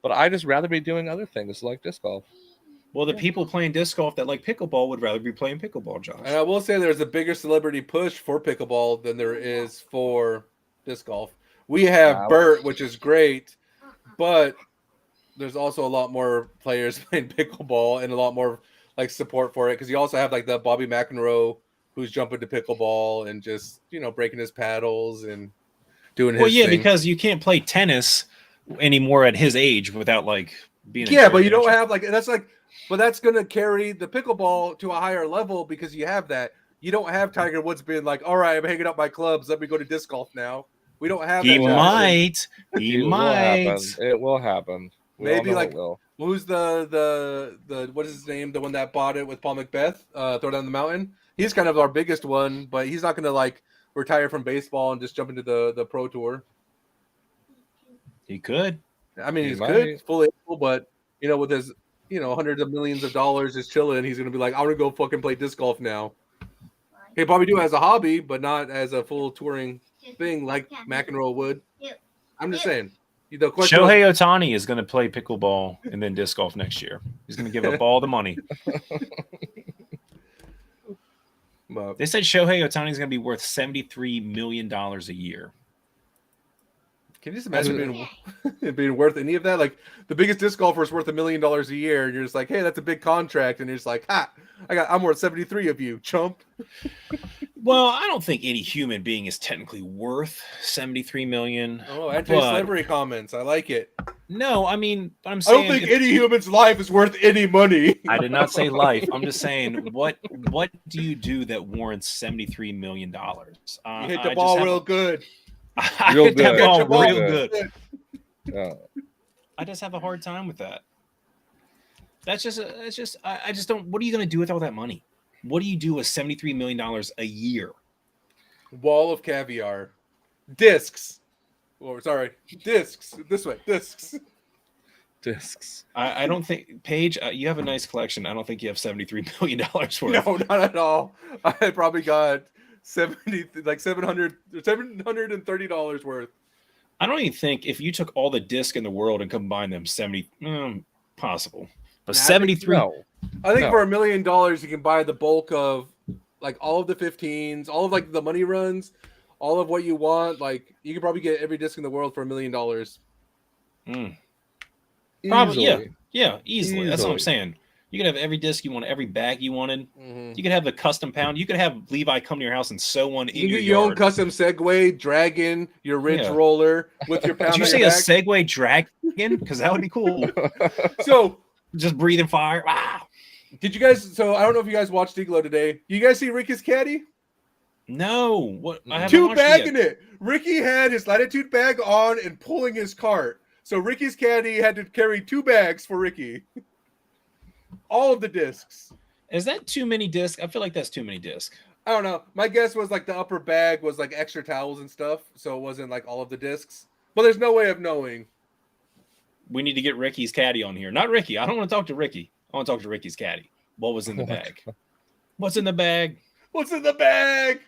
Speaker 1: But I just rather be doing other things like disc golf.
Speaker 3: Well, the people playing disc golf that like pickleball would rather be playing pickleball, Josh.
Speaker 2: And I will say there's a bigger celebrity push for pickleball than there is for disc golf. We have Bert, which is great, but there's also a lot more players playing pickleball and a lot more like support for it, because you also have like the Bobby McEnroe who's jumping to pickleball and just breaking his paddles and doing his thing.
Speaker 3: Because you can't play tennis anymore at his age without like being
Speaker 2: but you don't have but that's gonna carry the pickleball to a higher level because you have that. You don't have Tiger Woods being like, all right, I'm hanging up my clubs, let me go to disc golf now. We don't have that.
Speaker 3: He might.
Speaker 1: It will happen.
Speaker 2: Maybe like who's the what is his name? The one that bought it with Paul Macbeth, Throw Down the Mountain. He's kind of our biggest one, but he's not gonna like retire from baseball and just jump into the pro tour.
Speaker 3: He could.
Speaker 2: I mean, he's good, fully able, but with his hundreds of millions of dollars just chilling, he's gonna be like, I'm gonna go fucking play disc golf now. He probably do it as a hobby, but not as a full touring thing like McEnroe would. I'm just saying. The question
Speaker 3: Shohei Ohtani is going to play pickleball and then disc golf next year. He's going to give up all the money. They said Shohei Ohtani is going to be worth $73 million a year.
Speaker 2: Can you just imagine being worth any of that? Like the biggest disc golfer is worth $1 million a year, and you're just like, hey, that's a big contract, and you're just like, I'm worth 73 of you, chump.
Speaker 3: Well, I don't think any human being is technically worth 73 million.
Speaker 2: Oh, anti-slavery comments. I like it.
Speaker 3: No, I mean, I'm saying
Speaker 2: I don't think any human's life is worth any money.
Speaker 3: I did not say life. I'm just saying, what do you do that warrants $73 million?
Speaker 2: You hit the ball real good.
Speaker 3: Real good. Yeah. I just have a hard time with that. I just don't. What are you going to do with all that money? What do you do with $73 million a year?
Speaker 2: Wall of caviar. Discs. Oh, sorry. Discs. This way. Discs.
Speaker 1: Discs.
Speaker 3: I don't think, Paige, you have a nice collection. I don't think you have $73 million worth.
Speaker 2: No, not at all. I probably got $730 worth.
Speaker 3: I don't even think if you took all the discs in the world and combined them, possible. But 73.
Speaker 2: I think for $1 million you can buy the bulk of like all of the 15s, all of like the money runs, all of what you want. Like you could probably get every disc in the world for $1 million.
Speaker 3: Probably, yeah, easily. That's what I'm saying. You could have every disc you want, every bag you wanted. Mm-hmm. You could have the custom pound. You could have Levi come to your house and sew one in your
Speaker 2: own custom Segway Dragon, your Ridge roller with your pound.
Speaker 3: Did you say a Segway Dragon? Because that would be cool.
Speaker 2: So
Speaker 3: just breathing fire. Wow.
Speaker 2: Did you guys? So I don't know if you guys watched Iglo today. You guys see Ricky's caddy?
Speaker 3: No. What? I haven't
Speaker 2: two bagging it. Ricky had his Latitude bag on and pulling his cart. So Ricky's caddy had to carry 2 bags for Ricky. All of the discs.
Speaker 3: Is that too many discs? I feel like that's too many discs.
Speaker 2: I don't know. My guess was like the upper bag was like extra towels and stuff, so it wasn't like all of the discs. But there's no way of knowing.
Speaker 3: We need to get Ricky's caddy on here. Not Ricky. I don't want to talk to Ricky. I want to talk to Ricky's caddy. What was in the bag? What's in the bag?
Speaker 2: What's in the bag?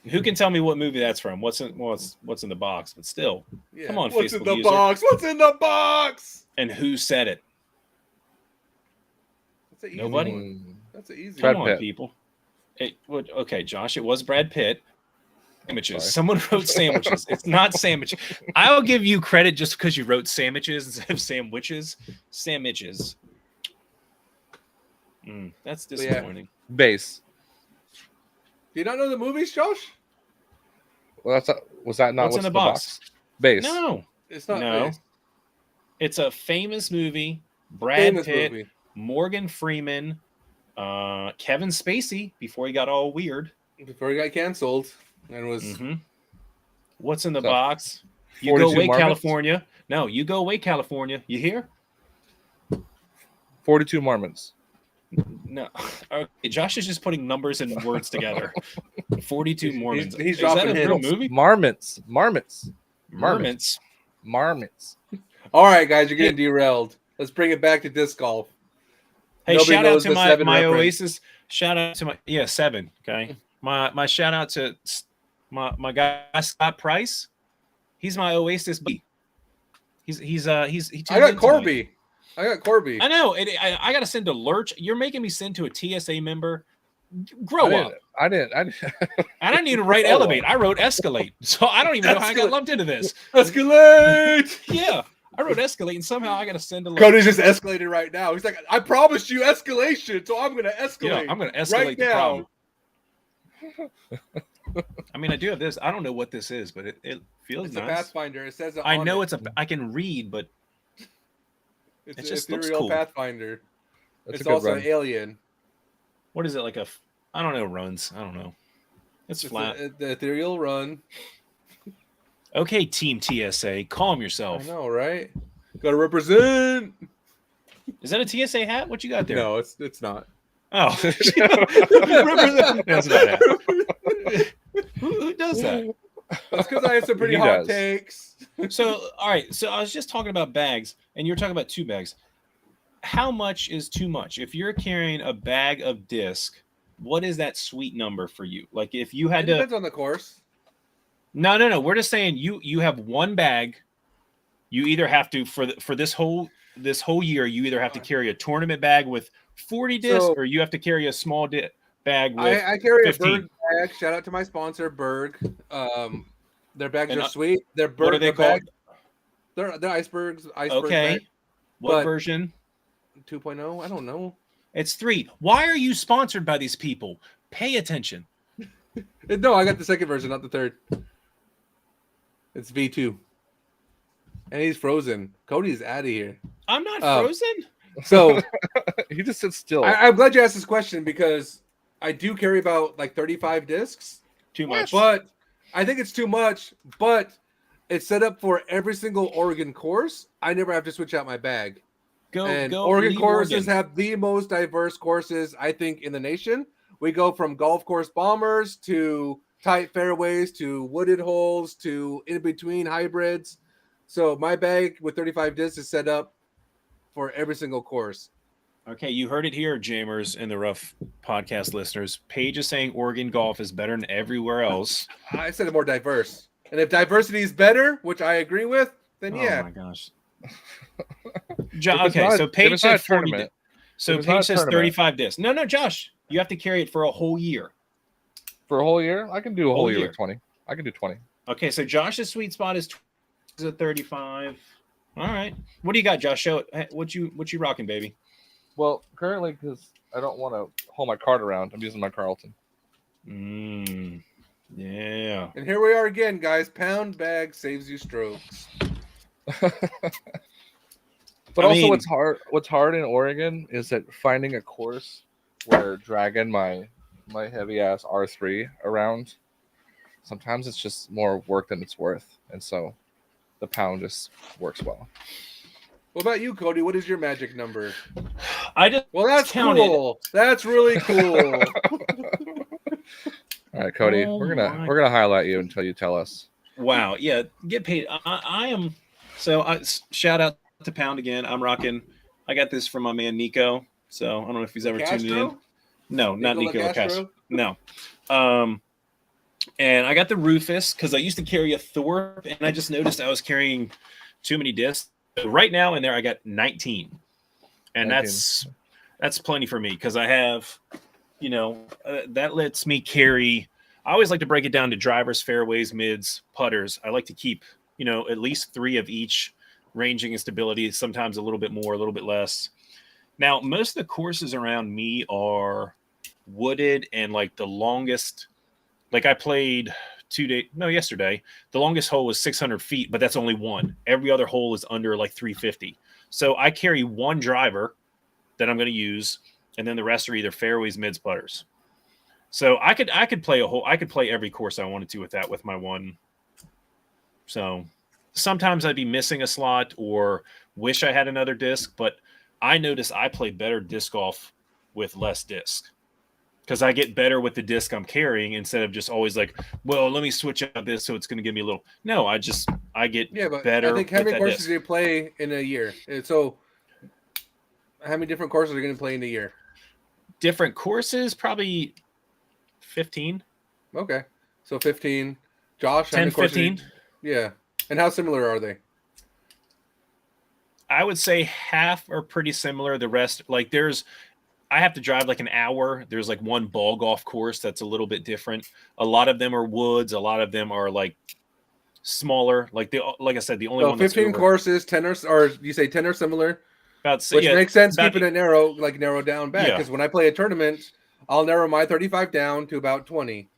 Speaker 3: Who can tell me what movie that's from? What's in the box? But still, come on,
Speaker 2: what's
Speaker 3: Facebook
Speaker 2: in the
Speaker 3: user.
Speaker 2: box? What's in the box?
Speaker 3: And who said it? Nobody.
Speaker 2: One. That's an easy.
Speaker 3: Come on, people. Okay, Josh. It was Brad Pitt. Sandwiches. Sorry. Someone wrote sandwiches. It's not sandwich. I'll give you credit just because you wrote sandwiches instead of sandwiches. Sandwiches. That's disappointing.
Speaker 1: Yeah. Base.
Speaker 2: Do you not know the movies, Josh?
Speaker 1: Well, was that not
Speaker 3: what's in the box?
Speaker 1: Base.
Speaker 3: No,
Speaker 2: it's not.
Speaker 3: No,
Speaker 2: Base.
Speaker 3: It's a famous movie. Brad Pitt, Morgan Freeman, Kevin Spacey before he got all weird.
Speaker 2: Before he got canceled and was.
Speaker 3: Mm-hmm. What's in the box? You go away, California. No, you go away, California. You hear?
Speaker 1: 42 Mormons.
Speaker 3: No, okay, Josh is just putting numbers and words together. 42 Mormons.
Speaker 2: He's dropping
Speaker 3: a real movie?
Speaker 1: Marmots.
Speaker 2: All right, guys, you're getting derailed. Let's bring it back to disc golf.
Speaker 3: Hey,
Speaker 2: Nobody
Speaker 3: shout out to my
Speaker 2: reference.
Speaker 3: Oasis. Shout out to my 7. Okay, my shout out to my guy Scott Price. He's my Oasis B. He
Speaker 2: I got Corby. I got Corby.
Speaker 3: I know. I got to send to Lurch. You're making me send to a TSA member. Grow up.
Speaker 1: I didn't.
Speaker 3: And I didn't even write elevate. I wrote escalate. So I don't even know how I got lumped into this.
Speaker 2: Escalate.
Speaker 3: Yeah. I wrote escalate, and somehow I got to send to Lurch.
Speaker 2: Cody's just escalated right now. He's like, I promised you escalation, so I'm going to escalate.
Speaker 3: Yeah, I'm going to escalate
Speaker 2: right
Speaker 3: the
Speaker 2: now.
Speaker 3: problem. I mean, I do have this. I don't know what this is, but it feels
Speaker 2: it's
Speaker 3: nice.
Speaker 2: a Pathfinder. It says
Speaker 3: I know I can read, but
Speaker 2: it's
Speaker 3: it
Speaker 2: an
Speaker 3: just looks
Speaker 2: ethereal
Speaker 3: cool.
Speaker 2: Pathfinder.
Speaker 1: That's
Speaker 2: it's also
Speaker 1: run.
Speaker 2: an alien.
Speaker 3: What is it like I don't know, runs. I don't know. It's flat.
Speaker 2: The ethereal run.
Speaker 3: Okay, Team TSA, calm yourself.
Speaker 2: I know, right? Got to represent.
Speaker 3: Is that a TSA hat? What you got there?
Speaker 2: No, it's not.
Speaker 3: Oh, that's not that. Who does that?
Speaker 2: That's because I have some pretty hot takes.
Speaker 3: So, all right. So I was just talking about bags, and you were talking about 2 bags. How much is too much? If you're carrying a bag of disc, what is that sweet number for you? Like if you had
Speaker 2: depends on the course.
Speaker 3: No. We're just saying you have one bag. You either have to for this whole year, you either have to carry a tournament bag with 40 discs, or you have to carry a small bag with
Speaker 2: I carry
Speaker 3: 15.
Speaker 2: a Berg bag. Shout out to my sponsor, Berg. Their bags are sweet. They're Berg.
Speaker 3: What are they called?
Speaker 2: They're icebergs.
Speaker 3: Okay.
Speaker 2: Bag.
Speaker 3: What version?
Speaker 2: 2.0. I don't know.
Speaker 3: It's 3. Why are you sponsored by these people? Pay attention.
Speaker 2: No, I got the second version, not the third. It's V2. And he's frozen. Cody's out of here.
Speaker 3: I'm not frozen.
Speaker 2: So
Speaker 1: he just sits still.
Speaker 2: I'm glad you asked this question because I do carry about like 35 discs.
Speaker 3: Too much.
Speaker 2: But I think it's too much. But it's set up for every single Oregon course. I never have to switch out my bag. Oregon courses have the most diverse courses, I think, in the nation. We go from golf course bombers to tight fairways to wooded holes to in-between hybrids. So my bag with 35 discs is set up for every single course.
Speaker 3: Okay, you heard it here, Jamers and the Rough podcast listeners. Paige is saying Oregon golf is better than everywhere else.
Speaker 2: I said it more diverse. And if diversity is better, which I agree with, then yeah.
Speaker 3: Oh my gosh. Okay, so Paige said 40. So Paige says 35 discs. No, Josh, you have to carry it for a whole year.
Speaker 1: For a whole year? I can do a whole year with 20. I can do 20.
Speaker 3: Okay, so Josh's sweet spot is 35. All right. What do you got, Josh? Show it. What you rocking, baby?
Speaker 1: Well, currently, because I don't want to hold my cart around, I'm using my Carlton.
Speaker 3: Yeah.
Speaker 2: And here we are again, guys. Pound bag saves you strokes.
Speaker 1: But also, what's hard in Oregon is that finding a course where dragging my heavy ass R3 around, sometimes it's just more work than it's worth, and so the pound just works well.
Speaker 2: What about you, Cody? What is your magic number?
Speaker 3: That's
Speaker 2: counted. Cool. That's really cool.
Speaker 1: All right, Cody, we're gonna highlight you until you tell us.
Speaker 3: Wow, yeah, get paid. I am. So shout out to Pound again. I'm rocking. I got this from my man Nico. So I don't know if he's ever tuned in. No, not Nico Castro. No. And I got the Rufus because I used to carry a Thorpe, and I just noticed I was carrying too many discs. So right now in there, I got 19, and 19. That's plenty for me because I have, that lets me carry. I always like to break it down to drivers, fairways, mids, putters. I like to keep, at least 3 of each, ranging and stability. Sometimes a little bit more, a little bit less. Now, most of the courses around me are wooded, and like the longest. Like I played yesterday, the longest hole was 600 feet, but that's only one. Every other hole is under like 350. So I carry one driver that I'm going to use, and then the rest are either fairways, mids, putters. So I could play I could play every course I wanted to with that with my one. So sometimes I'd be missing a slot or wish I had another disc, but I notice I play better disc golf with less disc. Because I get better with the disc I'm carrying instead of just always like, well, let me switch out this so it's going to give me a little. No, I get better.
Speaker 2: I think how many courses do you play in a year? So how many different courses are you going to play in a year?
Speaker 3: Different courses, probably 15.
Speaker 2: Okay. So 15. Josh,
Speaker 3: 10, 15.
Speaker 2: Yeah. And how similar are they?
Speaker 3: I would say half are pretty similar. The rest, like I have to drive like an hour. There's like one ball golf course that's a little bit different. A lot of them are woods. A lot of them are like smaller. Like I said, the only
Speaker 2: So
Speaker 3: one that's
Speaker 2: 15
Speaker 3: over
Speaker 2: courses, 10 or you say 10 or similar,
Speaker 3: about
Speaker 2: which
Speaker 3: yeah,
Speaker 2: makes sense
Speaker 3: about,
Speaker 2: keeping it narrow, like narrow down back.
Speaker 3: Yeah.
Speaker 2: Because when I play a tournament, I'll narrow my 35 down to about 20.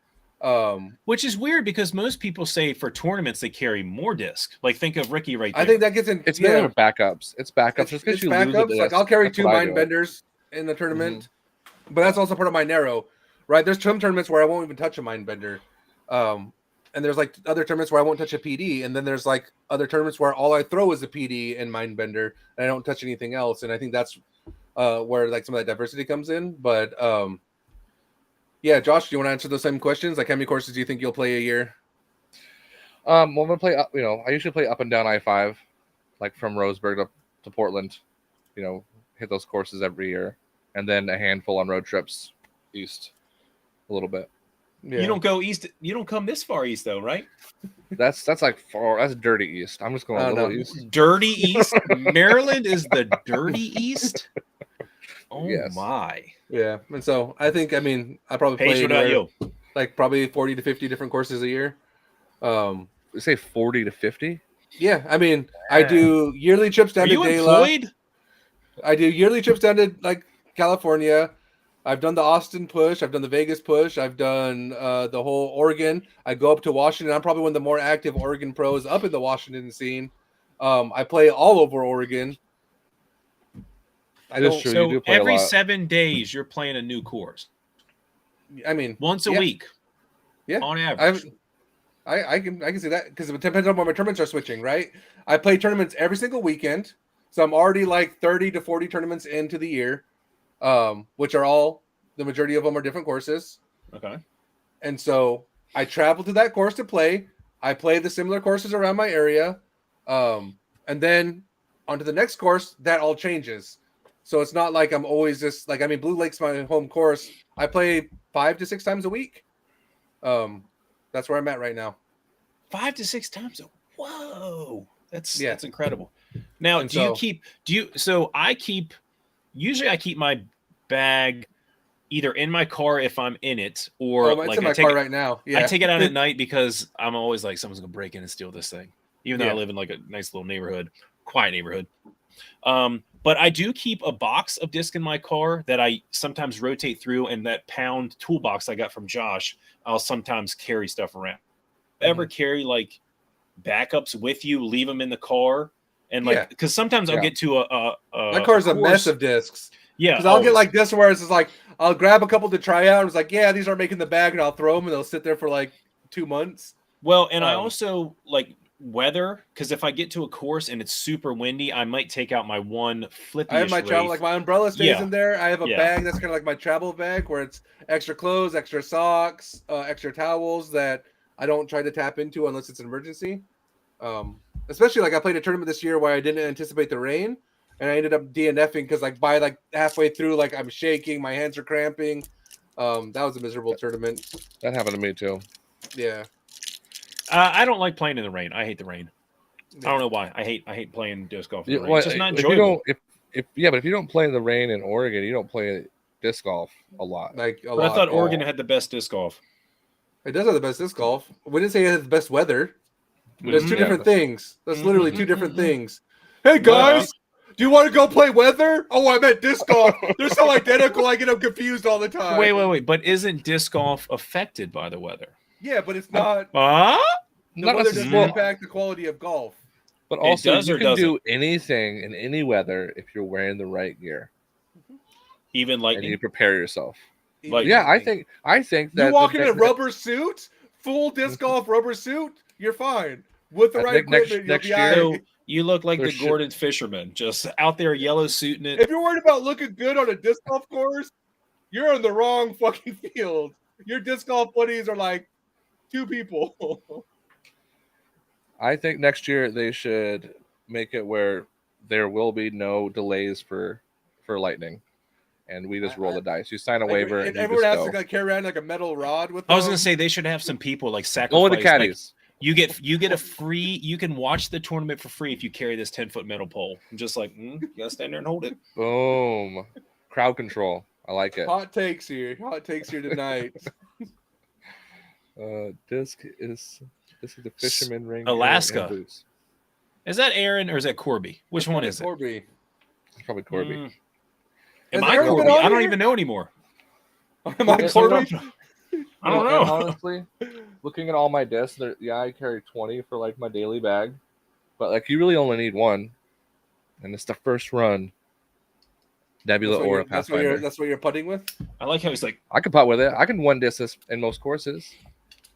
Speaker 3: Which is weird because most people say for tournaments they carry more disc. Like think of Ricky right there.
Speaker 2: I think that gets in.
Speaker 1: It's mainly backups. It's backups. Just because
Speaker 2: It's
Speaker 1: you lose a
Speaker 2: backups.
Speaker 1: disc,
Speaker 2: Like I'll carry
Speaker 1: that's
Speaker 2: 2
Speaker 1: what I
Speaker 2: mind
Speaker 1: do.
Speaker 2: benders in the tournament, but that's also part of my narrow. Right? There's some tournaments where I won't even touch a mind bender, and there's like other tournaments where I won't touch a PD, and then there's like other tournaments where all I throw is a PD and mind bender, and I don't touch anything else. And I think that's where like some of that diversity comes in. But yeah, Josh, do you want to answer those same questions? Like, how many courses do you think you'll play a year?
Speaker 1: Well, I'm gonna play up. I usually play up and down I-5, like from Roseburg to Portland. Hit those courses every year, and then a handful on road trips east, a little bit.
Speaker 3: Yeah. You don't go east. You don't come this far east, though, right?
Speaker 1: That's like far. That's dirty east. I'm just going a little east.
Speaker 3: Dirty east. Maryland is the dirty east. Oh yes. My.
Speaker 2: Yeah, and so I think I probably play like probably 40 to 50 different courses a year.
Speaker 1: You say 40 to 50?
Speaker 2: Yeah, I do yearly trips down to De La.
Speaker 3: Employed?
Speaker 2: I do yearly trips down to like California. I've done the Austin push. I've done the Vegas push. I've done the whole Oregon. I go up to Washington. I'm probably one of the more active Oregon pros up in the Washington scene. I play all over Oregon.
Speaker 3: So every 7 days you're playing a new course. Once a week.
Speaker 2: Yeah,
Speaker 3: on average.
Speaker 2: I can see that because it depends on when my tournaments are switching, right? I play tournaments every single weekend, so I'm already like 30 to 40 tournaments into the year, which are all the majority of them are different courses.
Speaker 3: Okay,
Speaker 2: and so I travel to that course to play. I play the similar courses around my area, and then onto the next course. That all changes. So it's not like I'm always just like Blue Lake's my home course. I play 5 to 6 times a week. That's where I'm at right now.
Speaker 3: 5 to 6 times. Whoa, that's incredible. Now, I keep my bag either in my car if I'm in it, or
Speaker 2: it's in my car right now. Yeah,
Speaker 3: I take it out at night because I'm always like someone's gonna break in and steal this thing. Even though I live in like a nice little neighborhood, quiet neighborhood. But I do keep a box of disc in my car that I sometimes rotate through, and that pound toolbox I got from Josh, I'll sometimes carry stuff around. Ever carry like backups with you, leave them in the car, and like because sometimes I'll get to
Speaker 2: my car's a mess of discs.
Speaker 3: Yeah,
Speaker 2: because I'll get like this where it's just like I'll grab a couple to try out. It's like these aren't making the bag, and I'll throw them, and they'll sit there for like 2 months.
Speaker 3: Well, and I also like weather, because if I get to a course and it's super windy, I might take out my one flippy.
Speaker 2: I have my travel, like my umbrella stays in there. I have a bag that's kind of like my travel bag where it's extra clothes, extra socks, extra towels that I don't try to tap into unless it's an emergency. Especially like I played a tournament this year where I didn't anticipate the rain, and I ended up DNFing because like by like halfway through, like I'm shaking, my hands are cramping. That was a miserable tournament.
Speaker 1: That happened to me too.
Speaker 2: Yeah.
Speaker 3: I don't like playing in the rain. I hate the rain. I don't know why. I hate playing disc golf in the rain. It's just not enjoyable.
Speaker 1: But if you don't play in the rain in Oregon, you don't play disc golf a lot.
Speaker 3: I thought Oregon had the best disc golf.
Speaker 2: It does have the best disc golf. We didn't say it has the best weather. There's two different things. That's literally two different things. Hey guys, do you want to go play weather? Oh, I meant disc golf. They're so identical. I get them confused all the time.
Speaker 3: Wait. But isn't disc golf affected by the weather?
Speaker 2: Yeah, but it's not. The weather doesn't impact the quality of golf.
Speaker 1: But also, you can do anything in any weather if you're wearing the right gear.
Speaker 3: Even lightning.
Speaker 1: And you prepare yourself. I think that
Speaker 2: you walk in a rubber suit, full disc golf rubber suit, you're fine with the right equipment.
Speaker 1: Next year,
Speaker 3: you look like the Gordon Fisherman, just out there yellow suiting it.
Speaker 2: If you're worried about looking good on a disc golf course, you're on the wrong fucking field. Your disc golf buddies are like 2 people.
Speaker 1: I think next year they should make it where there will be no delays for lightning, and we just roll the dice. You sign a waiver, and
Speaker 2: everyone has to carry around like a metal rod with them.
Speaker 3: I was gonna say they should have some people like sacrifice.
Speaker 1: Only the caddies.
Speaker 3: You get a free. You can watch the tournament for free if you carry this 10-foot metal pole. I'm just like, you gotta stand there and hold it.
Speaker 1: Boom. Crowd control. I like it.
Speaker 2: Hot takes here. Hot takes here tonight.
Speaker 1: Disc is the fisherman ring.
Speaker 3: Alaska. Is that Aaron or is that Corby? Which one is
Speaker 2: Corby.
Speaker 3: it?
Speaker 1: It's probably Corby.
Speaker 3: Am I Corby? I don't even know anymore.
Speaker 2: Am I Corby?
Speaker 3: I don't know.
Speaker 1: Honestly, looking at all my discs, I carry 20 for like my daily bag, but like you really only need one, and it's the first run. Nebula or a Pathfinder.
Speaker 2: That's what you're putting with.
Speaker 3: I like how he's like,
Speaker 1: I can putt with it. I can one disc this in most courses.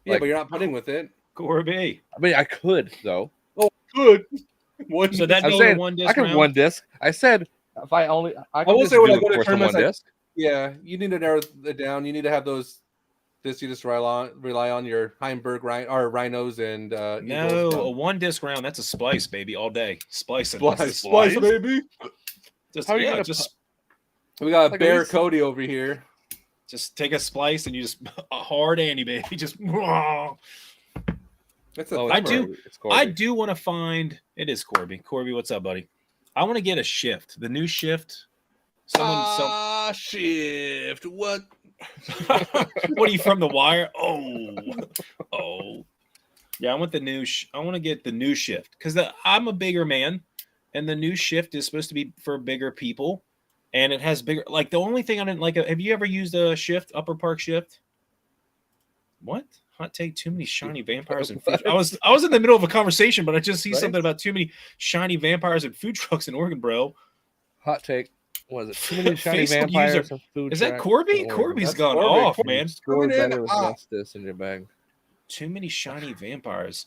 Speaker 2: Yeah, but you're not putting with it.
Speaker 3: Corby.
Speaker 1: I mean, I could though.
Speaker 2: Oh, good.
Speaker 3: So that goes one disc.
Speaker 1: I can one disc. I said if I only. I
Speaker 2: will say when I go to
Speaker 1: one
Speaker 2: tournaments,
Speaker 1: disc.
Speaker 2: Yeah, you need to narrow it down. You need to have those. This you just rely on your Heimberg rhinos and
Speaker 3: no, a one disc round. That's a splice, baby, all day. Splicing.
Speaker 2: Splice, baby.
Speaker 3: Just
Speaker 1: How are you
Speaker 3: yeah,
Speaker 1: gonna
Speaker 3: just
Speaker 2: we got like Bear Cody over here.
Speaker 3: Just take a splice and you just a hard Andy, baby. Just.
Speaker 2: That's
Speaker 3: I do want to find. It is Corby. Corby, what's up, buddy? I want to get a shift. The new shift.
Speaker 2: Shift. What?
Speaker 3: What are you from The Wire? Oh. Yeah, I want the new. I want to get the new shift because I'm a bigger man, and the new shift is supposed to be for bigger people, and it has bigger. Like the only thing I didn't like. Have you ever used a shift, upper park shift? What? Hot take, too many shiny vampires and food. I was in the middle of a conversation, but I just see something about too many shiny vampires and food trucks in Oregon, bro.
Speaker 1: Hot take. Was it too many shiny vampires and food
Speaker 3: trucks? Is that Corby? Corby's gone off, man.
Speaker 1: Score better with less this in your bag.
Speaker 3: Too many shiny vampires.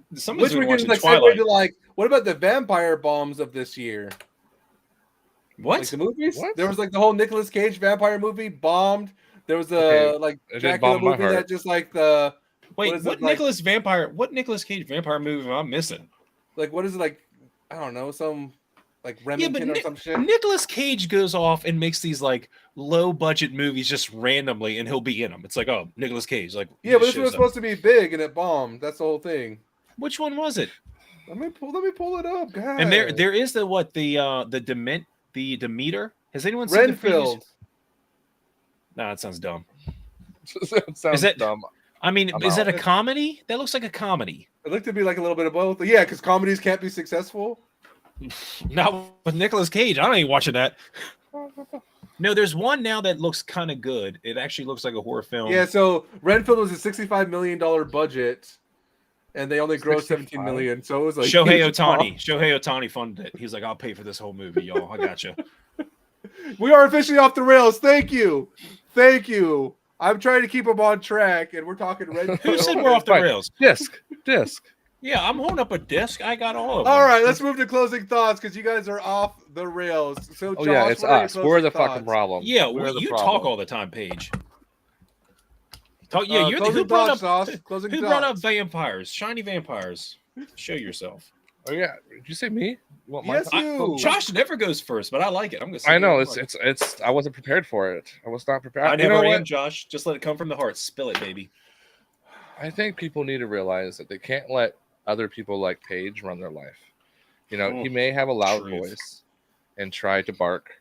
Speaker 2: Which we can like what about the vampire bombs of this year?
Speaker 3: What?
Speaker 2: Like the movies? What? There was like the whole Nicolas Cage vampire movie bombed. There was a Dracula movie that just like the
Speaker 3: what Nicolas Cage vampire movie am I missing?
Speaker 2: Like what is it like? I don't know, some like Remington or some shit.
Speaker 3: Nicolas Cage goes off and makes these like low budget movies just randomly, and he'll be in them. It's like, oh, Nicolas Cage, like
Speaker 2: yeah, but this was supposed to be big and it bombed. That's the whole thing.
Speaker 3: Which one was it?
Speaker 2: Let me pull it up, guys.
Speaker 3: And there is the Demeter. Has anyone seen
Speaker 2: Renfield?
Speaker 3: No, that sounds dumb.
Speaker 1: Is that dumb?
Speaker 3: I mean, is that a comedy? That looks like a comedy.
Speaker 2: It looked to be like a little bit of both. Yeah, because comedies can't be successful.
Speaker 3: Not with Nicolas Cage. I ain't watching that. No, there's one now that looks kind of good. It actually looks like a horror film.
Speaker 2: Yeah, so Renfield was a $65 million budget, and they only grossed 17 million. So it was like
Speaker 3: Shohei Ohtani funded it. He's like, I'll pay for this whole movie, y'all. I got you.
Speaker 2: We are officially off the rails. Thank you. I'm trying to keep them on track, and we're talking Renfield.
Speaker 3: Who said we're off the rails?
Speaker 1: Disc.
Speaker 3: Yeah, I'm holding up a disc. I got all of them.
Speaker 2: All right, let's move to closing thoughts because you guys are off the rails. So, Josh,
Speaker 1: it's us. We're the fucking problem.
Speaker 3: Yeah, you talk all the time, Paige. Who brought up vampires? Shiny vampires. Show yourself.
Speaker 1: Oh yeah, did you say me?
Speaker 2: You.
Speaker 3: Josh never goes first, but I like it. I'm gonna.
Speaker 1: I know it's. I wasn't prepared for it. I was not prepared.
Speaker 3: I never am, Josh. Just let it come from the heart. Spill it, baby.
Speaker 1: I think people need to realize that they can't let other people like Paige run their life. You know, he may have a loud voice and try to bark,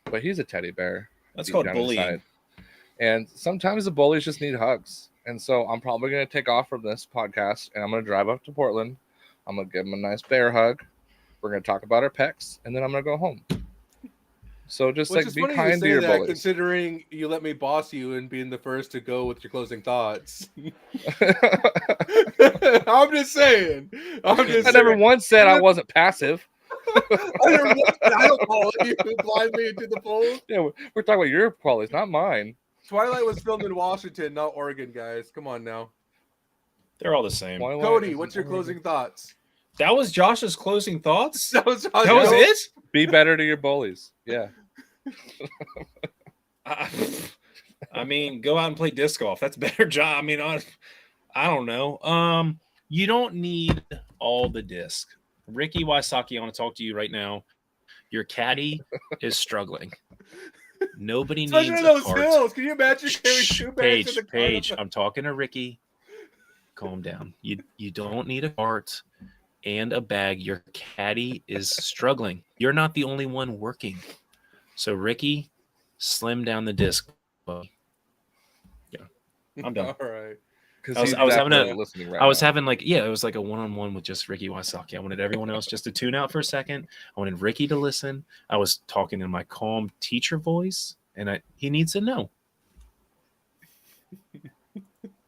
Speaker 1: but he's a teddy bear.
Speaker 3: That's called bullying.
Speaker 1: And sometimes the bullies just need hugs. And so I'm probably going to take off from this podcast and I'm going to drive up to Portland. I'm going to give him a nice bear hug. We're going to talk about our pecs, and then I'm going to go home. So just be kind to your bullies.
Speaker 2: Considering you let me boss you and being the first to go with your closing thoughts. I'm just saying.
Speaker 1: I never once said I wasn't passive.
Speaker 2: I don't follow you blindly into the fold.
Speaker 1: Yeah, we're talking about your qualities, not mine.
Speaker 2: Twilight was filmed in Washington, not Oregon, guys. Come on now.
Speaker 3: They're all the same.
Speaker 2: Cody, what's your closing thoughts?
Speaker 3: That was Josh's closing thoughts?
Speaker 2: That was
Speaker 3: it?
Speaker 1: Be better to your bullies. Yeah.
Speaker 3: I mean, go out and play disc golf. That's a better job. I mean, I don't know. You don't need all the disc. Ricky Wysocki, I want to talk to you right now. Your caddy is struggling. Nobody needs
Speaker 2: those hills. Can you imagine carrying 2 bags
Speaker 3: Paige, I'm talking to Ricky. calm down. You don't need a cart and a bag. Your caddy is struggling. You're not the only one working. So Ricky, slim down the disc. Buddy. Yeah, I'm done.
Speaker 2: All right.
Speaker 1: Because
Speaker 3: I was having a
Speaker 1: listening right
Speaker 3: I was
Speaker 1: now.
Speaker 3: having like, yeah, it was like a one-on-one with just Ricky Wysocki. I wanted everyone else just to tune out for a second. I wanted Ricky to listen. I was talking in my calm teacher voice, and he needs to know.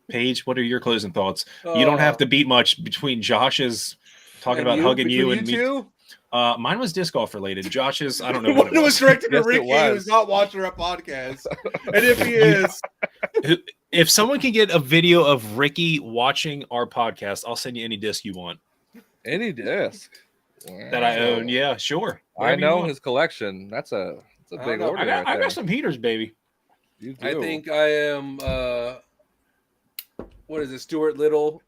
Speaker 3: Paige, what are your closing thoughts? You don't have to beat much between Josh's talking about hugging you and me.
Speaker 2: Two?
Speaker 3: Mine was disc golf related. Josh's, I don't know what it
Speaker 2: It was directed to
Speaker 1: Yes, it
Speaker 2: Ricky,
Speaker 1: was.
Speaker 2: who's not watching our podcast. And if he is,
Speaker 3: If someone can get a video of Ricky watching our podcast, I'll send you any disc you want
Speaker 1: Any disc
Speaker 3: that I own. Yeah, sure.
Speaker 1: I know his collection. That's a big order.
Speaker 3: I got some heaters, baby.
Speaker 1: You do.
Speaker 2: I think I am. What is it, Stuart Little?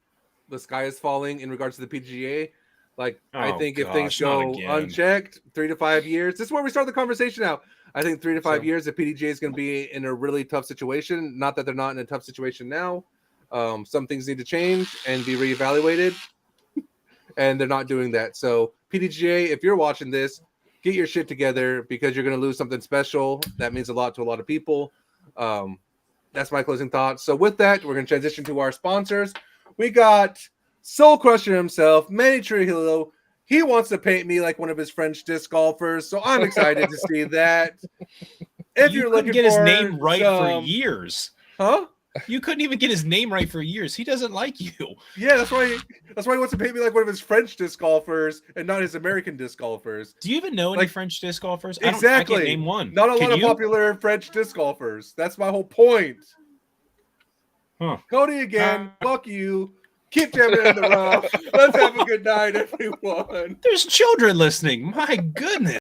Speaker 2: The sky is falling in regards to the PGA. Like, I think if things go unchecked, 3 to 5 years. This is where we start the conversation out. I think 3 to 5 years, the PDGA is going to be in a really tough situation. Not that they're not in a tough situation now. Some things need to change and be reevaluated, and they're not doing that. So, PDGA, if you're watching this, get your shit together because you're going to lose something special. That means a lot to a lot of people. That's my closing thoughts. So, with that, we're going to transition to our sponsors. We got Soul Crusher himself, Manny Trujillo. He wants to paint me like one of his French disc golfers, so I'm excited to see that. If you're looking
Speaker 3: get
Speaker 2: for
Speaker 3: his name right for years,
Speaker 2: huh?
Speaker 3: You couldn't even get his name right for years. He doesn't like you.
Speaker 2: Yeah, that's why he wants to paint me like one of his French disc golfers and not his American disc golfers.
Speaker 3: Do you even know any French disc golfers?
Speaker 2: Exactly.
Speaker 3: I can't name one.
Speaker 2: Not a lot of popular French disc golfers. That's my whole point.
Speaker 3: Huh.
Speaker 2: Cody again. Fuck you. Keep jamming in the rough. Let's have a good night, everyone.
Speaker 3: There's children listening. My goodness.